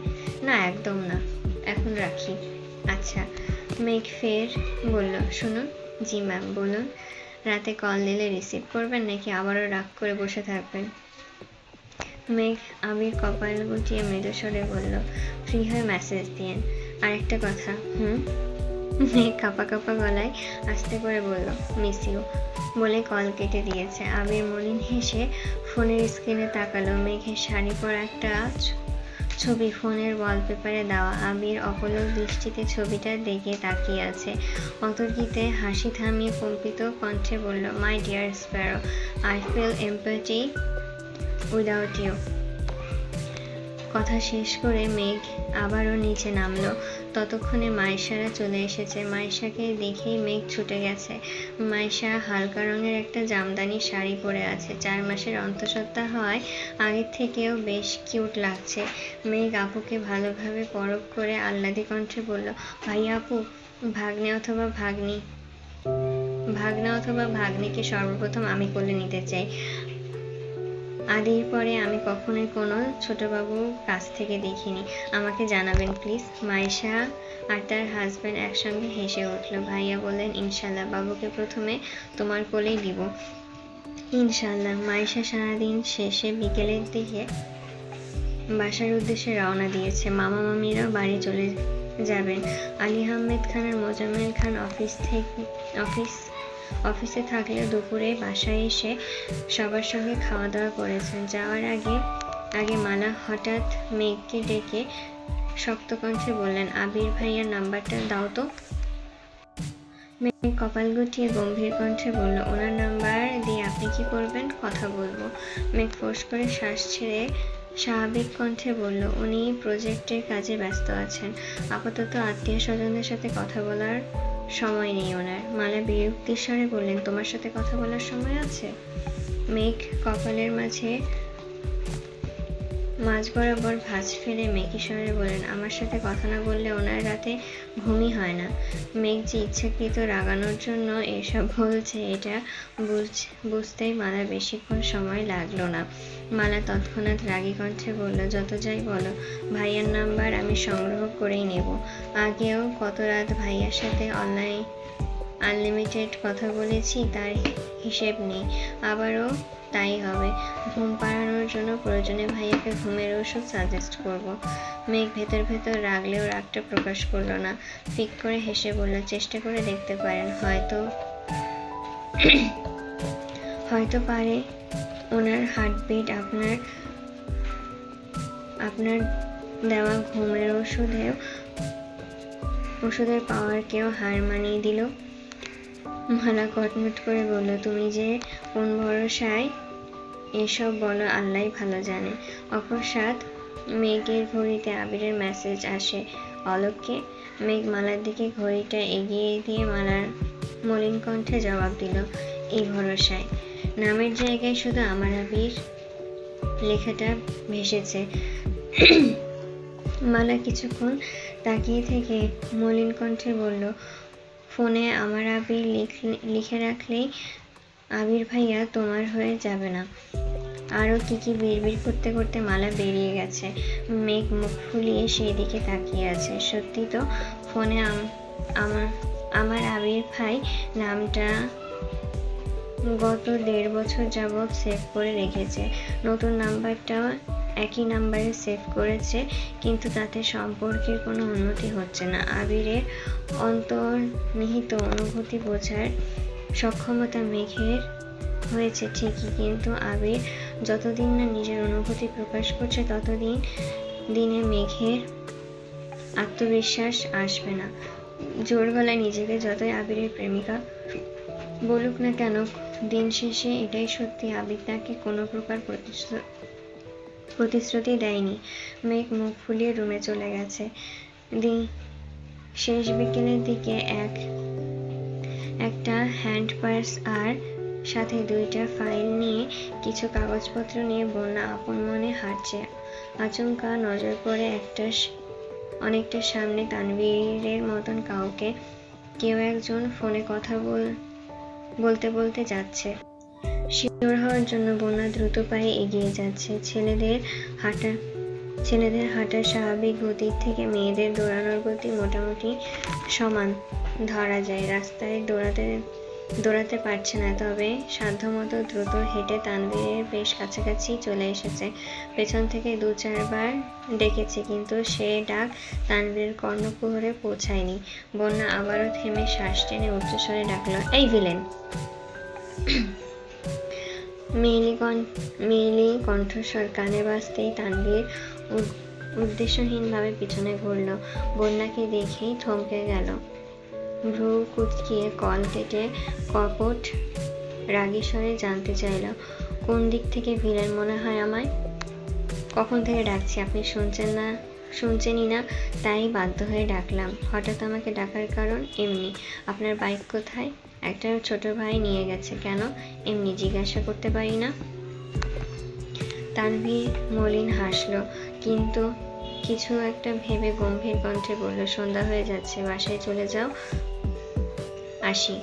না, একদম না। এখন রাখি। আচ্ছা। মেঘ ফের বলল, শুনুন। জি ম্যাম, বলুন। রাতে কল দিলে রিসিভ করবেন নাকি আবারও রাগ করে বসে থাকবেন? মেঘ আবির কপাল গুটিয়ে মৃদু স্বরে বলল, ফ্রি হয়ে মেসেজ দিয়েন। আর একটা কথা। মেঘ কাঁপা গলায় আস্তে করে বলল, মিস ইউ, বলে কল কেটে দিয়েছে। আবির মলিন হেসে ফোনের স্ক্রিনে তাকালো। মেঘের শাড়ি পরা একটা ছবি ফোনের ওয়ালপেপারে দেওয়া। আবির অপলক দৃষ্টিতে ছবিটার দিকে তাকিয়ে আছে। অতর্কিতে হাসি থামিয়ে কম্পিত কণ্ঠে বলল, my dear sparrow, I feel empathy without you. কথা শেষ করে মেঘ আবারও নিচে নামলো। ততক্ষণে মাইশারা চলে এসেছে। মাইশাকে দেখেই মেঘ ছুটে গেছে। মাইশা হালকা রঙের একটা জামদানি শাড়ি পরে আছে। 4 মাসের অন্তঃসত্ত্বা হওয়ায় আগের থেকেও বেশ কিউট লাগছে। মেঘ আপুকে ভালোভাবে পরখ করে আহ্লাদি কণ্ঠে বলল, ভাইয়া আপু, ভাগ্নে অথবা ভাগ্নিকে সর্বপ্রথম আমি কোলে নিতে চাই। আদির পরে আমি কখনোই কোনো ছোটবাবুর কাছ থেকে দেখিনি। আমাকে জানাবেন প্লিজ। মাইশা আর তার হাজবেন্ড একসঙ্গে হেসে উঠল। ভাইয়া বললেন, ইনশাল্লাহ, বাবুকে প্রথমে তোমার কোলেই দিব। ইনশাল্লাহ। মাইশা সারাদিন শেষে বিকেলের দিকে বাসার উদ্দেশ্যে রওনা দিয়েছে। মামা মামিরাও বাড়ি চলে যাবেন। আলী আহমেদ খান আর মোজাম্মেল খান অফিসে থাকলে দুপুরে বাসায় এসে সবার সঙ্গে খাওয়া দাওয়া করেছেন। যাওয়ার আগে আগে মালা হঠাৎ মেঘকে ডেকে শক্ত কণ্ঠে বললেন, আবির ভাইয়ার নাম্বারটা দাও তো। মেঘ কপাল গুটিয়ে গম্ভীর কণ্ঠে বলল, ওনার নাম্বার দিয়ে আপনি কি করবেন? কথা বলবো। মেঘ ফোঁস করে শ্বাস ছেড়ে স্বাভাবিক কণ্ঠে বলল, উনি প্রজেক্টের কাজে ব্যস্ত আছেন, আপাতত আত্মীয় স্বজনদের সাথে কথা বলার সময় নেই ওনার। মালা বিরক্তির স্বরে বললেন, তোমার সাথে কথা বলার সময় আছে? মেঘ কপালের মাঝ বরাবর ভাঁজ ফেলে মেঘি স্বরে বললেন, আমার সাথে কথা না বললে ওনার রাতে ঘুমই হয় না। মেঘ যে ইচ্ছাকৃত রাগানোর জন্য এসব বলছে এটা বুঝতেই মালার বেশিক্ষণ সময় লাগলো না। মালা তৎক্ষণাৎ রাগী কণ্ঠে বলল, যত যাই বলো, ভাইয়ার নাম্বার আমি সংগ্রহ করেই নেব। আগেও কত রাত ভাইয়ার সাথে আনলিমিটেড কথা বলেছি, তার হিসেব নেই। আবারও তাই হবে। ঘুম পাড়ানোর জন্য প্রয়োজনে ভাইয়াকে ঘুমের ওষুধ সাজেস্ট করব। মেঘ ভেতর ভেতর রাগলেও রাগটা প্রকাশ করলো না। ফিক করে হেসে বলল, চেষ্টা করে দেখতে পারেন, হয়তো পারে। ওনার হার্টবিট আপনার দেওয়া ঘুমের ওষুধের পাওয়ারকেও হার মানিয়ে দিল। মালা কটমট করে বলল, তুমি যে কোন ভরসায় এসব বলো আল্লাহই ভালো জানে। অকস্মাৎ মেঘের ঘড়িতে আবিরের মেসেজ আসে, অলোককে। মেঘ মালার দিকে ঘড়িটা এগিয়ে দিয়ে মালার মলিন কণ্ঠে জবাব দিল, এই ভরসায়। নামের জায়গায় শুধু আমার আবির লেখাটা ভেসেছে। মালা কিছুক্ষণ তাকিয়ে থেকে মলিন কণ্ঠে বলল, ফোনে আমার আবির লিখে রাখলেই আবির ভাইয়া তোমার হয়ে যাবে না? আরো কি কি বিড়বিড় করতে করতে মালা বেরিয়ে গেছে। মেঘ মুখ ফুলিয়ে সেই দিকে তাকিয়ে আছে। সত্যি তো, ফোনে আমার আবির ভাই নামটা গত 1.5 বছর যাবৎ সেভ করে রেখেছে। নতুন নাম্বারটাও একই নাম্বারে সেভ করেছে, কিন্তু তাতে সম্পর্কের কোনো উন্নতি হচ্ছে না। আবিরের অন্তর্নিহিত অনুভূতি বোঝার সক্ষমতা মেঘের হয়েছে ঠিকই, কিন্তু আবির যতদিন না নিজের অনুভূতি প্রকাশ করছে দিনে মেঘের আত্মবিশ্বাস আসবে না। জোর গলায় নিজেকে যতই আবিরের প্রেমিকা বলুক না কেন, দিন শেষে এটাই সত্যি, আবির তাকে কোনো প্রকার প্রতিশ্রুতি দেয়নি। মেঘ মুখ ফুলিয়ে রুমে চলে গেছে। শেষ বিকেলের দিকে একটা হ্যান্ড পার্স আর সাথে 2টা ফাইল নিয়ে কিছু কাগজপত্র নিয়ে বন্যা আপন মনে হাঁটছে। আচমকা নজর পড়ে অনেকটা সামনে তানভীরের মতন কেউ একজন ফোনে কথা বলতে বলতে যাচ্ছে। শিওর হওয়ার জন্য বন্যা দ্রুত পায়ে এগিয়ে যাচ্ছে। ছেলেদের হাঁটার স্বাভাবিক গতির থেকে মেয়েদের দৌড়ানোর গতি মোটামুটি সমান ধরা যায়। রাস্তায় দৌড়াতে পারছে না, তবে সাধ্যমতো দ্রুত হেঁটে তানভীরের বেশ কাছাকাছি চলে এসেছে। পেছন থেকে 2-4 বার ডেকেছে, কিন্তু সে ডাক তানভীরের কর্ণকুহরে পৌঁছায়নি। বন্যা আবারও থেমে শ্বাস টেনে উচ্চস্বরে ডাকলো, এই ভিলেন। মেয়েলি কণ্ঠস্বর কানে বাজতেই তানভীর উদ্দেশ্যহীনভাবে পিছনে ঘুরল। বন্যাকে দেখেই থমকে গেল। ভ্রু কুঁচকিয়ে কল কেটে কপট রাগী স্বরে জানতে চাইল, কোন দিক থেকে ভিলেন মনে হয় আমায়? কখন থেকে ডাকছি, আপনি শুনছেনই না, তাই বাধ্য হয়ে ডাকলাম। হঠাৎ আমাকে ডাকার কারণ? এমনি। আপনার বাইক কোথায়? একটা ছোট ভাই নিয়ে গেছে। কেন? এমনি, জিজ্ঞাসা করতে পারি না? তানভীর মলিন হাসলো, কিন্তু কিছু একটা ভেবে গম্ভীর কণ্ঠে বলল, সন্ধ্যা হয়ে যাচ্ছে, বাসায় চলে যাও, আসি।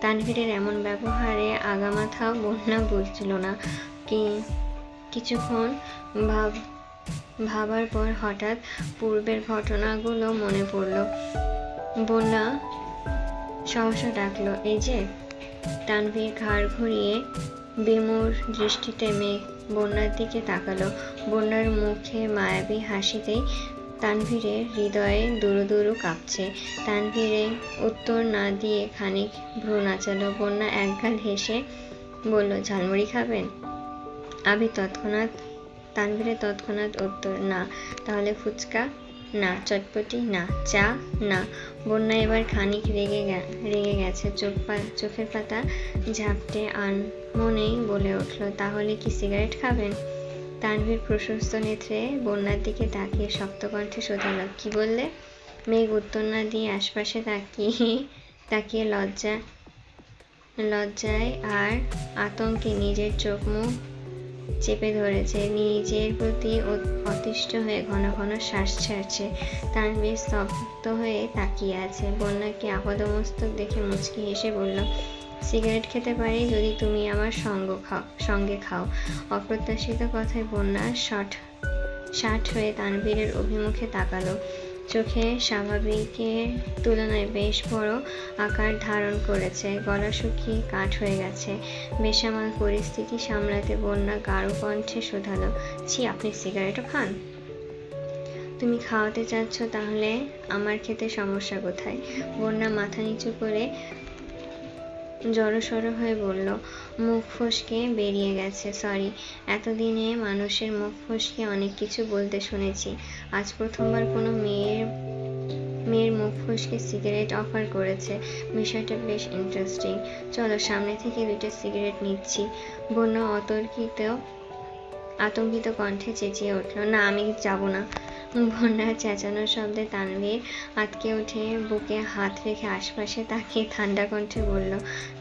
তানভীরের এমন ব্যবহারে আগামাথাও বন্যা বুঝছিল না। কিছুক্ষণ ভাবার পর হঠাৎ পূর্বের ঘটনাগুলো মনে পড়ল। বন্যা সহসা ডাকলো, এই যে। তানভীর ঘাড় ঘুরিয়ে বিমূঢ় দৃষ্টিতে মেঘ বন্যার দিকে তাকালো। বন্যার মুখে মায়াবী হাসিতেই তানভীরের হৃদয়ে দুরু দুরু কাঁপছে। তানভীরে উত্তর না দিয়ে খানিক ভ্রু নাচালো। বন্যা একগাল হেসে বলল, ঝালমুড়ি খাবেন? আবির তৎক্ষণাৎ তানভীরের তৎক্ষণাৎ উত্তর, না। তাহলে ফুচকা? না। চটপটি? না। চা? না। বন্যা এবার খানিক রেগে গেছে, চোখের পাতা ঝাপটে আনমনেই বলে উঠল, তাহলে কি সিগারেট খাবেন? তানভীর প্রশস্ত নেত্রে বন্যার দিকে তাকিয়ে শক্ত কণ্ঠে শোধালো, কি বললে? মেঘ উত্তর না দিয়ে আশপাশে তাকিয়ে লজ্জায় আর আতঙ্কে নিজের চোখ মুখ চেপে ধরেছে, নিজের প্রতি অতিষ্ঠ হয়ে ঘন ঘন শ্বাস ছাড়ছে। তানভীর স্তব্ধ হয়ে তাকিয়ে আছে। বন্যাকে আপাদমস্তক দেখে মুচকি হেসে বলল, সিগারেট খেতে পারি যদি তুমি আমার সঙ্গে খাও। অপ্রত্যাশিত কথায় বন্যা ষাট হয়ে তানভীরের অভিমুখে তাকালো। চোখে স্বাভাবিকের তুলনায় বেশ বড় আকার ধারণ করেছে, গলা শুকিয়ে কাঠ হয়ে গেছে। বেসামাল পরিস্থিতি সামলাতে বন্যা গাঢ় কণ্ঠে শোধালো, ছি, আপনি সিগারেটও খান? তুমি খাওয়াতে চাচ্ছ, তাহলে আমার খেতে সমস্যা কোথায়? বন্যা মাথা নিচু করে জড়সড় হয়ে বলল, মুখ ফসকে বেরিয়ে গেছে। সরি। এতদিনে মানুষের মুখ ফসকে অনেক কিছু বলতে শুনেছি, আজ প্রথমবার কোনো মেয়ের মুখ ফসকে সিগারেট অফার করেছে। বিষয়টা বেশ ইন্টারেস্টিং। চলো, সামনে থেকে 2টা সিগারেট নিচ্ছি। বন্যা আতঙ্কিত কণ্ঠে চেঁচিয়ে উঠল, না, আমি যাব না। বন্যার চেঁচানোর শব্দে তানভীর আঁতকে উঠে বুকে হাত রেখে আশপাশে তাকিয়ে ঠান্ডা কণ্ঠে বলল,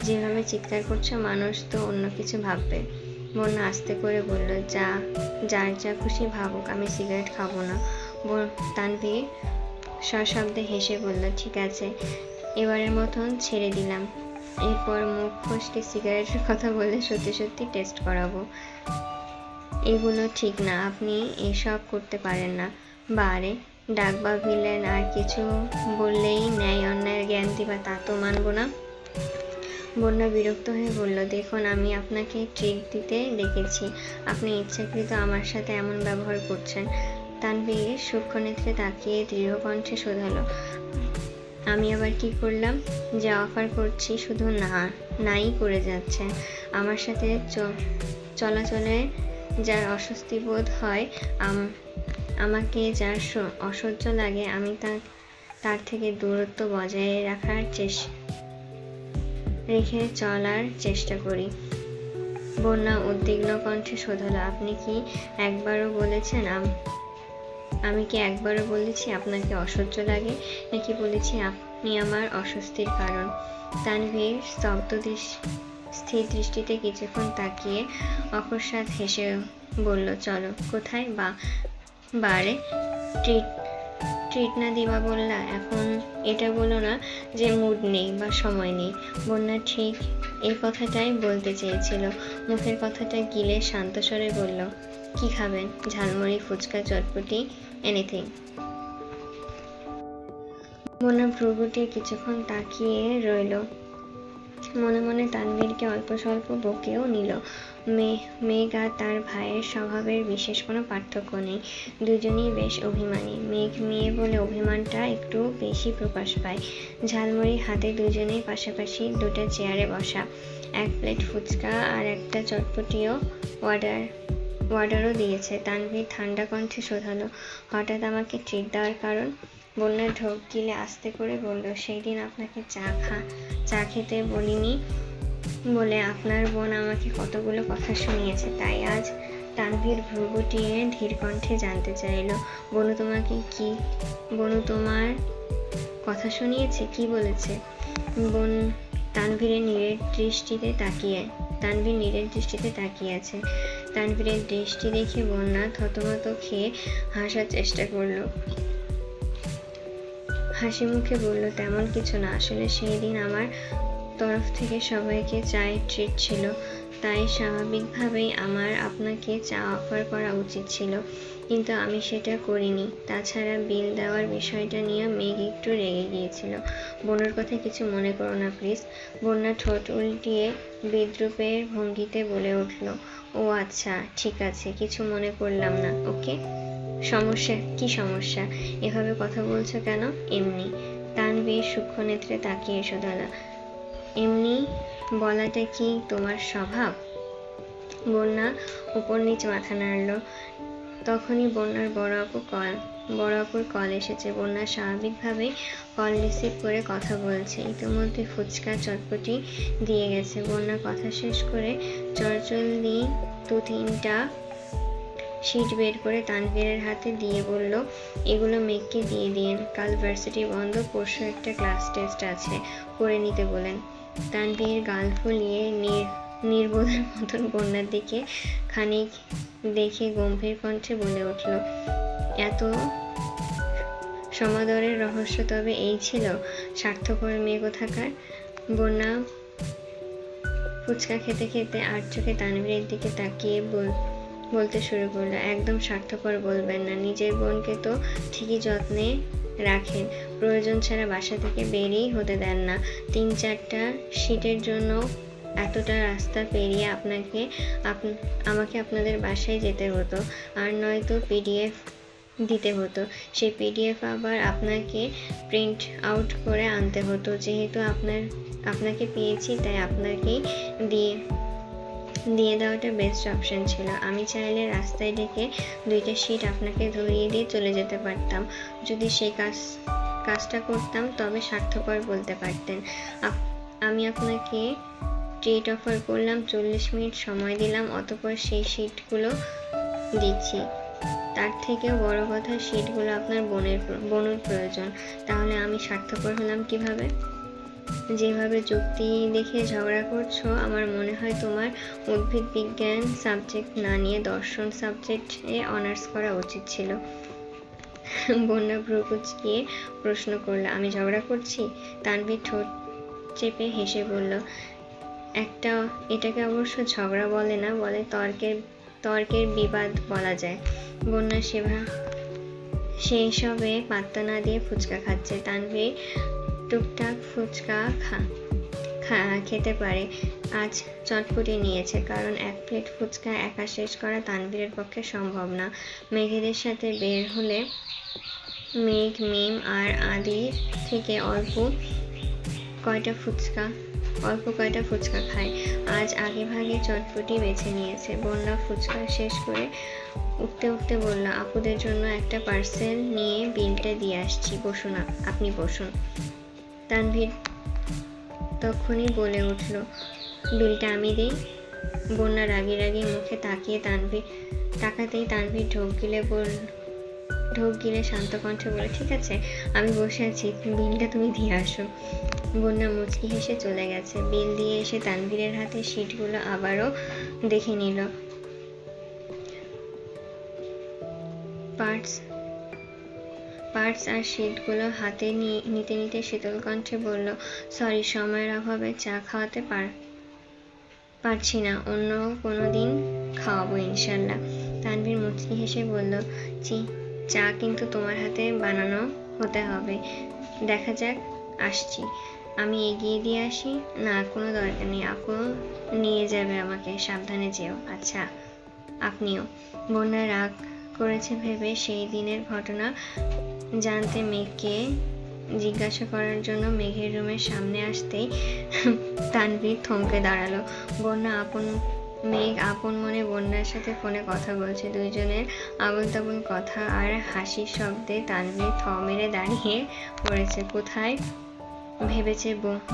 যেভাবে চিৎকার করছো মানুষ তো অন্য কিছু ভাববে। বন্যা আস্তে করে বলল, যার যা খুশি ভাবুক, আমি সিগারেট খাবো না। তানভীর সশব্দে হেসে বলল, ঠিক আছে, এবারের মতন ছেড়ে দিলাম। এরপর মুখ ফসকে সিগারেটের কথা বলে সত্যি সত্যি টেস্ট করাবো। এগুলো ঠিক না, আপনি এসব করতে পারেন না। বারে, ডাক বা ভিলেন আর কিছু বললেই ন্যায় অন্যায়ের জ্ঞান দিবা, তা তো মানব না। বন্যা বিরক্ত হয়ে বলল, দেখুন, আমি আপনাকে ট্রিট দিতে ডেকেছি, আপনি ইচ্ছাকৃত আমার সাথে এমন ব্যবহার করছেন। তানভীর সূক্ষ্ম নেত্রে তাকিয়ে দৃঢ় কণ্ঠে শোধালো, আমি আবার কি করলাম? যা অফার করছি শুধু নাই করে যাচ্ছেন। আমার সাথে চলাচলে যার অস্বস্তি বোধ হয়, আমাকে যার অসহ্য লাগে, আমি তার থেকে দূরত্ব বজায় রেখে চলার চেষ্টা করি। বন্যা উদ্বিগ্ন কণ্ঠে শোধালো, আপনি কি একবারও বলেছেন? আমি কি একবারও বলেছি আপনাকে অসহ্য লাগে, নাকি বলেছি আপনি আমার অস্বস্তির কারণ? তানভীর স্থির দৃষ্টিতে কিছুক্ষণ তাকিয়ে অকস্মাৎ হেসে বলল, চলো। কোথায়? বারে। ট্রিট না দিবা বললা? এখন এটা বলো না যে মুড নেই বা সময় নেই। বন্যা ঠিক এই কথাটাই বলতে চেয়েছিল। মুখের কথাটা গিলে শান্ত স্বরে বলল, কি খাবেন? ঝালমুড়ি, ফুচকা, চটপটি, এনিথিং। বন্যা ভ্রু গুটিয়ে কিছুক্ষণ তাকিয়ে রইল। মনে মনে তানভীরকে অল্প স্বল্প বকেও নিল। মেঘ আর তার ভাইয়ের স্বভাবের বিশেষ কোনো পার্থক্য নেই, দুজনই বেশ অভিমানী। মেঘ মেয়ে বলে অভিমানটা একটু বেশি প্রকাশ পায়। ঝালমুড়ি হাতে দুজনেই পাশাপাশি 2টা চেয়ারে বসা। 1 প্লেট ফুচকা আর একটা চটপটিও অর্ডারও দিয়েছে। তানভীর ঠান্ডা কণ্ঠে শোধালো, হঠাৎ আমাকে ট্রিট দেওয়ার কারণ? বন্যা ঢোক গিলে আস্তে করে বলল, সেই দিন আপনাকে চা খেতে বলিনি বলে আপনার বোন আমাকে কতগুলো কথা শুনিয়েছে, তাই আজ। তানভীর ভ্রু গুটিয়ে ধীর কণ্ঠে জানতে চাইল, বনু তোমার কথা শুনিয়েছে? কি বলেছে? তানভীর নীরের দৃষ্টিতে তাকিয়ে আছে। তানভীরের দৃষ্টি দেখে বন্যা থতমত খেয়ে হাসার চেষ্টা করলো। হাসি মুখে বলল, তেমন কিছু না, আসলে সেই দিন আমার তরফ থেকে সবাইকে চায়ের ট্রিট ছিল, তাই স্বাভাবিকভাবেই আমার আপনাকে চা অফার করা উচিত ছিল, কিন্তু আমি সেটা করিনি। তাছাড়া বিল দেওয়ার বিষয়টা নিয়ে মেঘ একটু রেগে গিয়েছিল। বোনের কথা কিছু মনে করো না প্লিজ। বন্যা ঠোঁট উল্টিয়ে বিদ্রূপের ভঙ্গিতে বলে উঠল, ও আচ্ছা, ঠিক আছে, কিছু মনে করলাম না। ওকে। কি সমস্যা? এভাবে কথা বলছো কেন? এমনি। তানভীর সূক্ষ্ম নেত্রে তাকিয়ে শোধালো, এমনি বলাটা কি তোমার স্বভাব? বন্যা উপর নিচ মাথা নাড়ল। তখনই বন্যার বড় আপুর কল এসেছে। বন্যা স্বাভাবিকভাবেই কল রিসিভ করে কথা বলছে। ইতিমধ্যে ফুচকা চটপটি দিয়ে গেছে। বন্যা কথা শেষ করে চটজলদি 2-3টা শিট বের করে তানভীরের হাতে দিয়ে বলল, এগুলো মেঘকে দিয়ে দিন, কাল ভার্সিটি বন্ধ, পরশু একটা ক্লাস টেস্ট আছে, করে নিতে বলেন। তানভীর গাল ফুলিয়ে নির্বোধের মতন বন্যার দিকে খানিক দেখে গম্ভীর কণ্ঠে বলে উঠল, এত সমাদরের রহস্য তবে এই ছিল? স্বার্থপর মেয়ে কোথাকার। বন্যা ফুচকা খেতে খেতে আর চোখে তানভীরের দিকে তাকিয়ে বলতে শুরু করলো, একদম স্বার্থপর বলবেন না, নিজের বোনকে তো ঠিকই যত্নে রাখেন, প্রয়োজন ছাড়া বাসা থেকে বেরিয়ে হতে দেন না। 3-4টা শীটের জন্য এতটা রাস্তা পেরিয়ে আমাকে আপনাদের বাসায় যেতে হতো, আর নয়তো পিডিএফ দিতে হতো। সেই পিডিএফ আবার আপনাকে প্রিন্ট আউট করে আনতে হতো। যেহেতু আপনাকে পেয়েছি তাই আপনাকেই দিয়ে দেওয়াটা বেস্ট অপশন ছিল। আমি চাইলে রাস্তায় ডেকে 2টা শীট আপনাকে ধরিয়ে দিয়ে চলে যেতে পারতাম। যদি সেই কাজটা করতাম তবে স্বার্থপর বলতে পারতেন। আমি আপনাকে ট্রিট অফার করলাম, 40 মিনিট সময় দিলাম, অতঃপর সেই শীটগুলো দিচ্ছি। তার থেকেও বড় কথা, শীটগুলো আপনার বোনের প্রয়োজন। তাহলে আমি স্বার্থপর হলাম কিভাবে? যেভাবে যুক্তি দেখে ঝগড়া করছো, আমার মনে হয় তোমার উদ্ভিদ বিজ্ঞান সাবজেক্ট না নিয়ে দর্শন সাবজেক্টে অনার্স করা উচিত ছিল। বন্যা ভ্রু কুঁচকিয়ে প্রশ্ন করলো, আমি ঝগড়া করছি? তানভীর ঠোঁট চেপে হেসে বলল, এটাকে অবশ্য ঝগড়া বলে না, বলে তর্কের বিবাদ বলা যায়। বন্যা সেই সবে পাত্তা না দিয়ে ফুচকা খাচ্ছে। তানভীর টুকটাক ফুচকা খেতে পারে, আজ চটপটি নিয়েছে, কারণ 1 প্লেট ফুচকা একা শেষ করা তানভীরের পক্ষে সম্ভব না। মেঘেদের সাথে বের হলে মেঘ, মিম আর আদির থেকে অল্প কয়টা ফুচকা খায়। আজ আগে ভাগে চটপটি বেছে নিয়েছে। বন্যা ফুচকা শেষ করে উঠতে বলল, আপুদের জন্য একটা পার্সেল নিয়ে বিলটা দিয়ে আসছি, বসুন, আপনি বসুন। তানভীর তখনই বলে উঠল, বিলটা আমি দিই। বন্যা রাগি মুখে তাকাতেই তানভীর ঢোক গিলে শান্ত কণ্ঠে বলে, ঠিক আছে, আমি বসে আছি, বিলটা তুমি দিয়ে আসো। বন্যা মুচকি হেসে চলে গেছে। বিল দিয়ে এসে তানভীরের হাতে শীটগুলো আবারও দেখে নিল। পার্টস আর শীটগুলো হাতে নিতে শীতল কণ্ঠে বলল, সরি, সময়ের অভাবে চা খাওয়াতে পারছি না, অন্য কোনো দিন খাওয়াবো ইনশাল্লাহ। তানভীর মুচকি হেসে বলল, চা কিন্তু তোমার হাতে বানানো হতে হবে। দেখা যাক, আসছি। আমি এগিয়ে দিয়ে আসি? না, কোনো দরকার নেই, আপু নিয়ে যাবে আমাকে, সাবধানে যেও। আচ্ছা, আপনিও। বন্যা রাগ করেছে ভেবে সেই দিনের ঘটনা জানতে মেঘকে জিজ্ঞাসা করার জন্য মেঘের রুমের সামনে আসতেই তানভীর থমকে দাঁড়ালো। মেঘ আপন মনে বন্যার সাথে ফোনে কথা বলছে। দুইজনের আবল তাবল কথা আর হাসির শব্দে তানভীর থ মেরে দাঁড়িয়ে পড়েছে। কোথায় ভেবেছে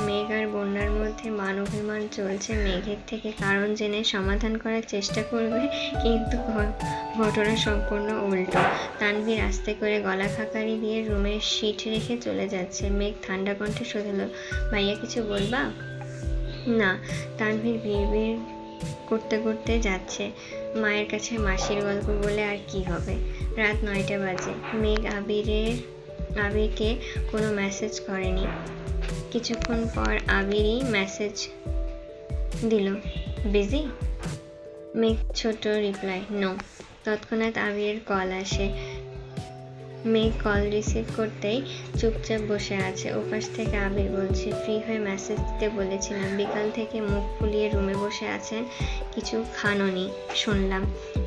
মেঘ আর বন্যার মধ্যে মান অভিমান চলছে, মেঘের থেকে কারণ জেনে সমাধান করার চেষ্টা করবে, কিন্তু ঘটনা সম্পূর্ণ উল্টো। তানভীর আস্তে করে গলা খাকারি দিয়ে রুমের শীট রেখে চলে যাচ্ছে। মেঘ ঠান্ডা কণ্ঠে শুধালো, ভাইয়া কিছু বলবা? না। তানভীর বিড়বিড় করতে যাচ্ছে, মায়ের কাছে মাসির গল্প বলে আর কি হবে। রাত 9টা বাজে। মেঘ আবিরকে কোনো মেসেজ করেনি। কিছুক্ষণ পর আবিরই মেসেজ দিল, বিজি? মেঘ ছোট রিপ্লাই, নো। তৎক্ষণাৎ আবিরের কল আসে। মেঘ কল রিসিভ করতেই চুপচাপ বসে আছে। ওপাশ থেকে আবির বলছে, ফ্রি হয়ে মেসেজ দিতে বলেছিলাম, বিকাল থেকে মুখ ফুলিয়ে রুমে বসে আছেন, কিছু খাননি শুনলাম,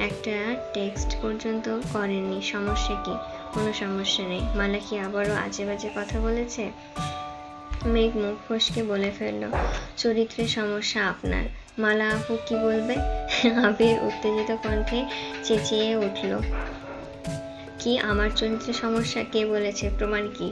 একটা টেক্সট পর্যন্ত করেননি, সমস্যা কি? কোনো সমস্যা নেই। মালা কি আবারও আজে বাজে কথা বলেছে? মেঘ মুখ ফসকে বলে ফেলল, চরিত্রের সমস্যা আপনার, মালা আপু কি বলবে? আবির উত্তেজিত কণ্ঠে চেঁচিয়ে উঠল, কি আমার চরিত্রে সমস্যা? কে বলেছে? প্রমাণ কি?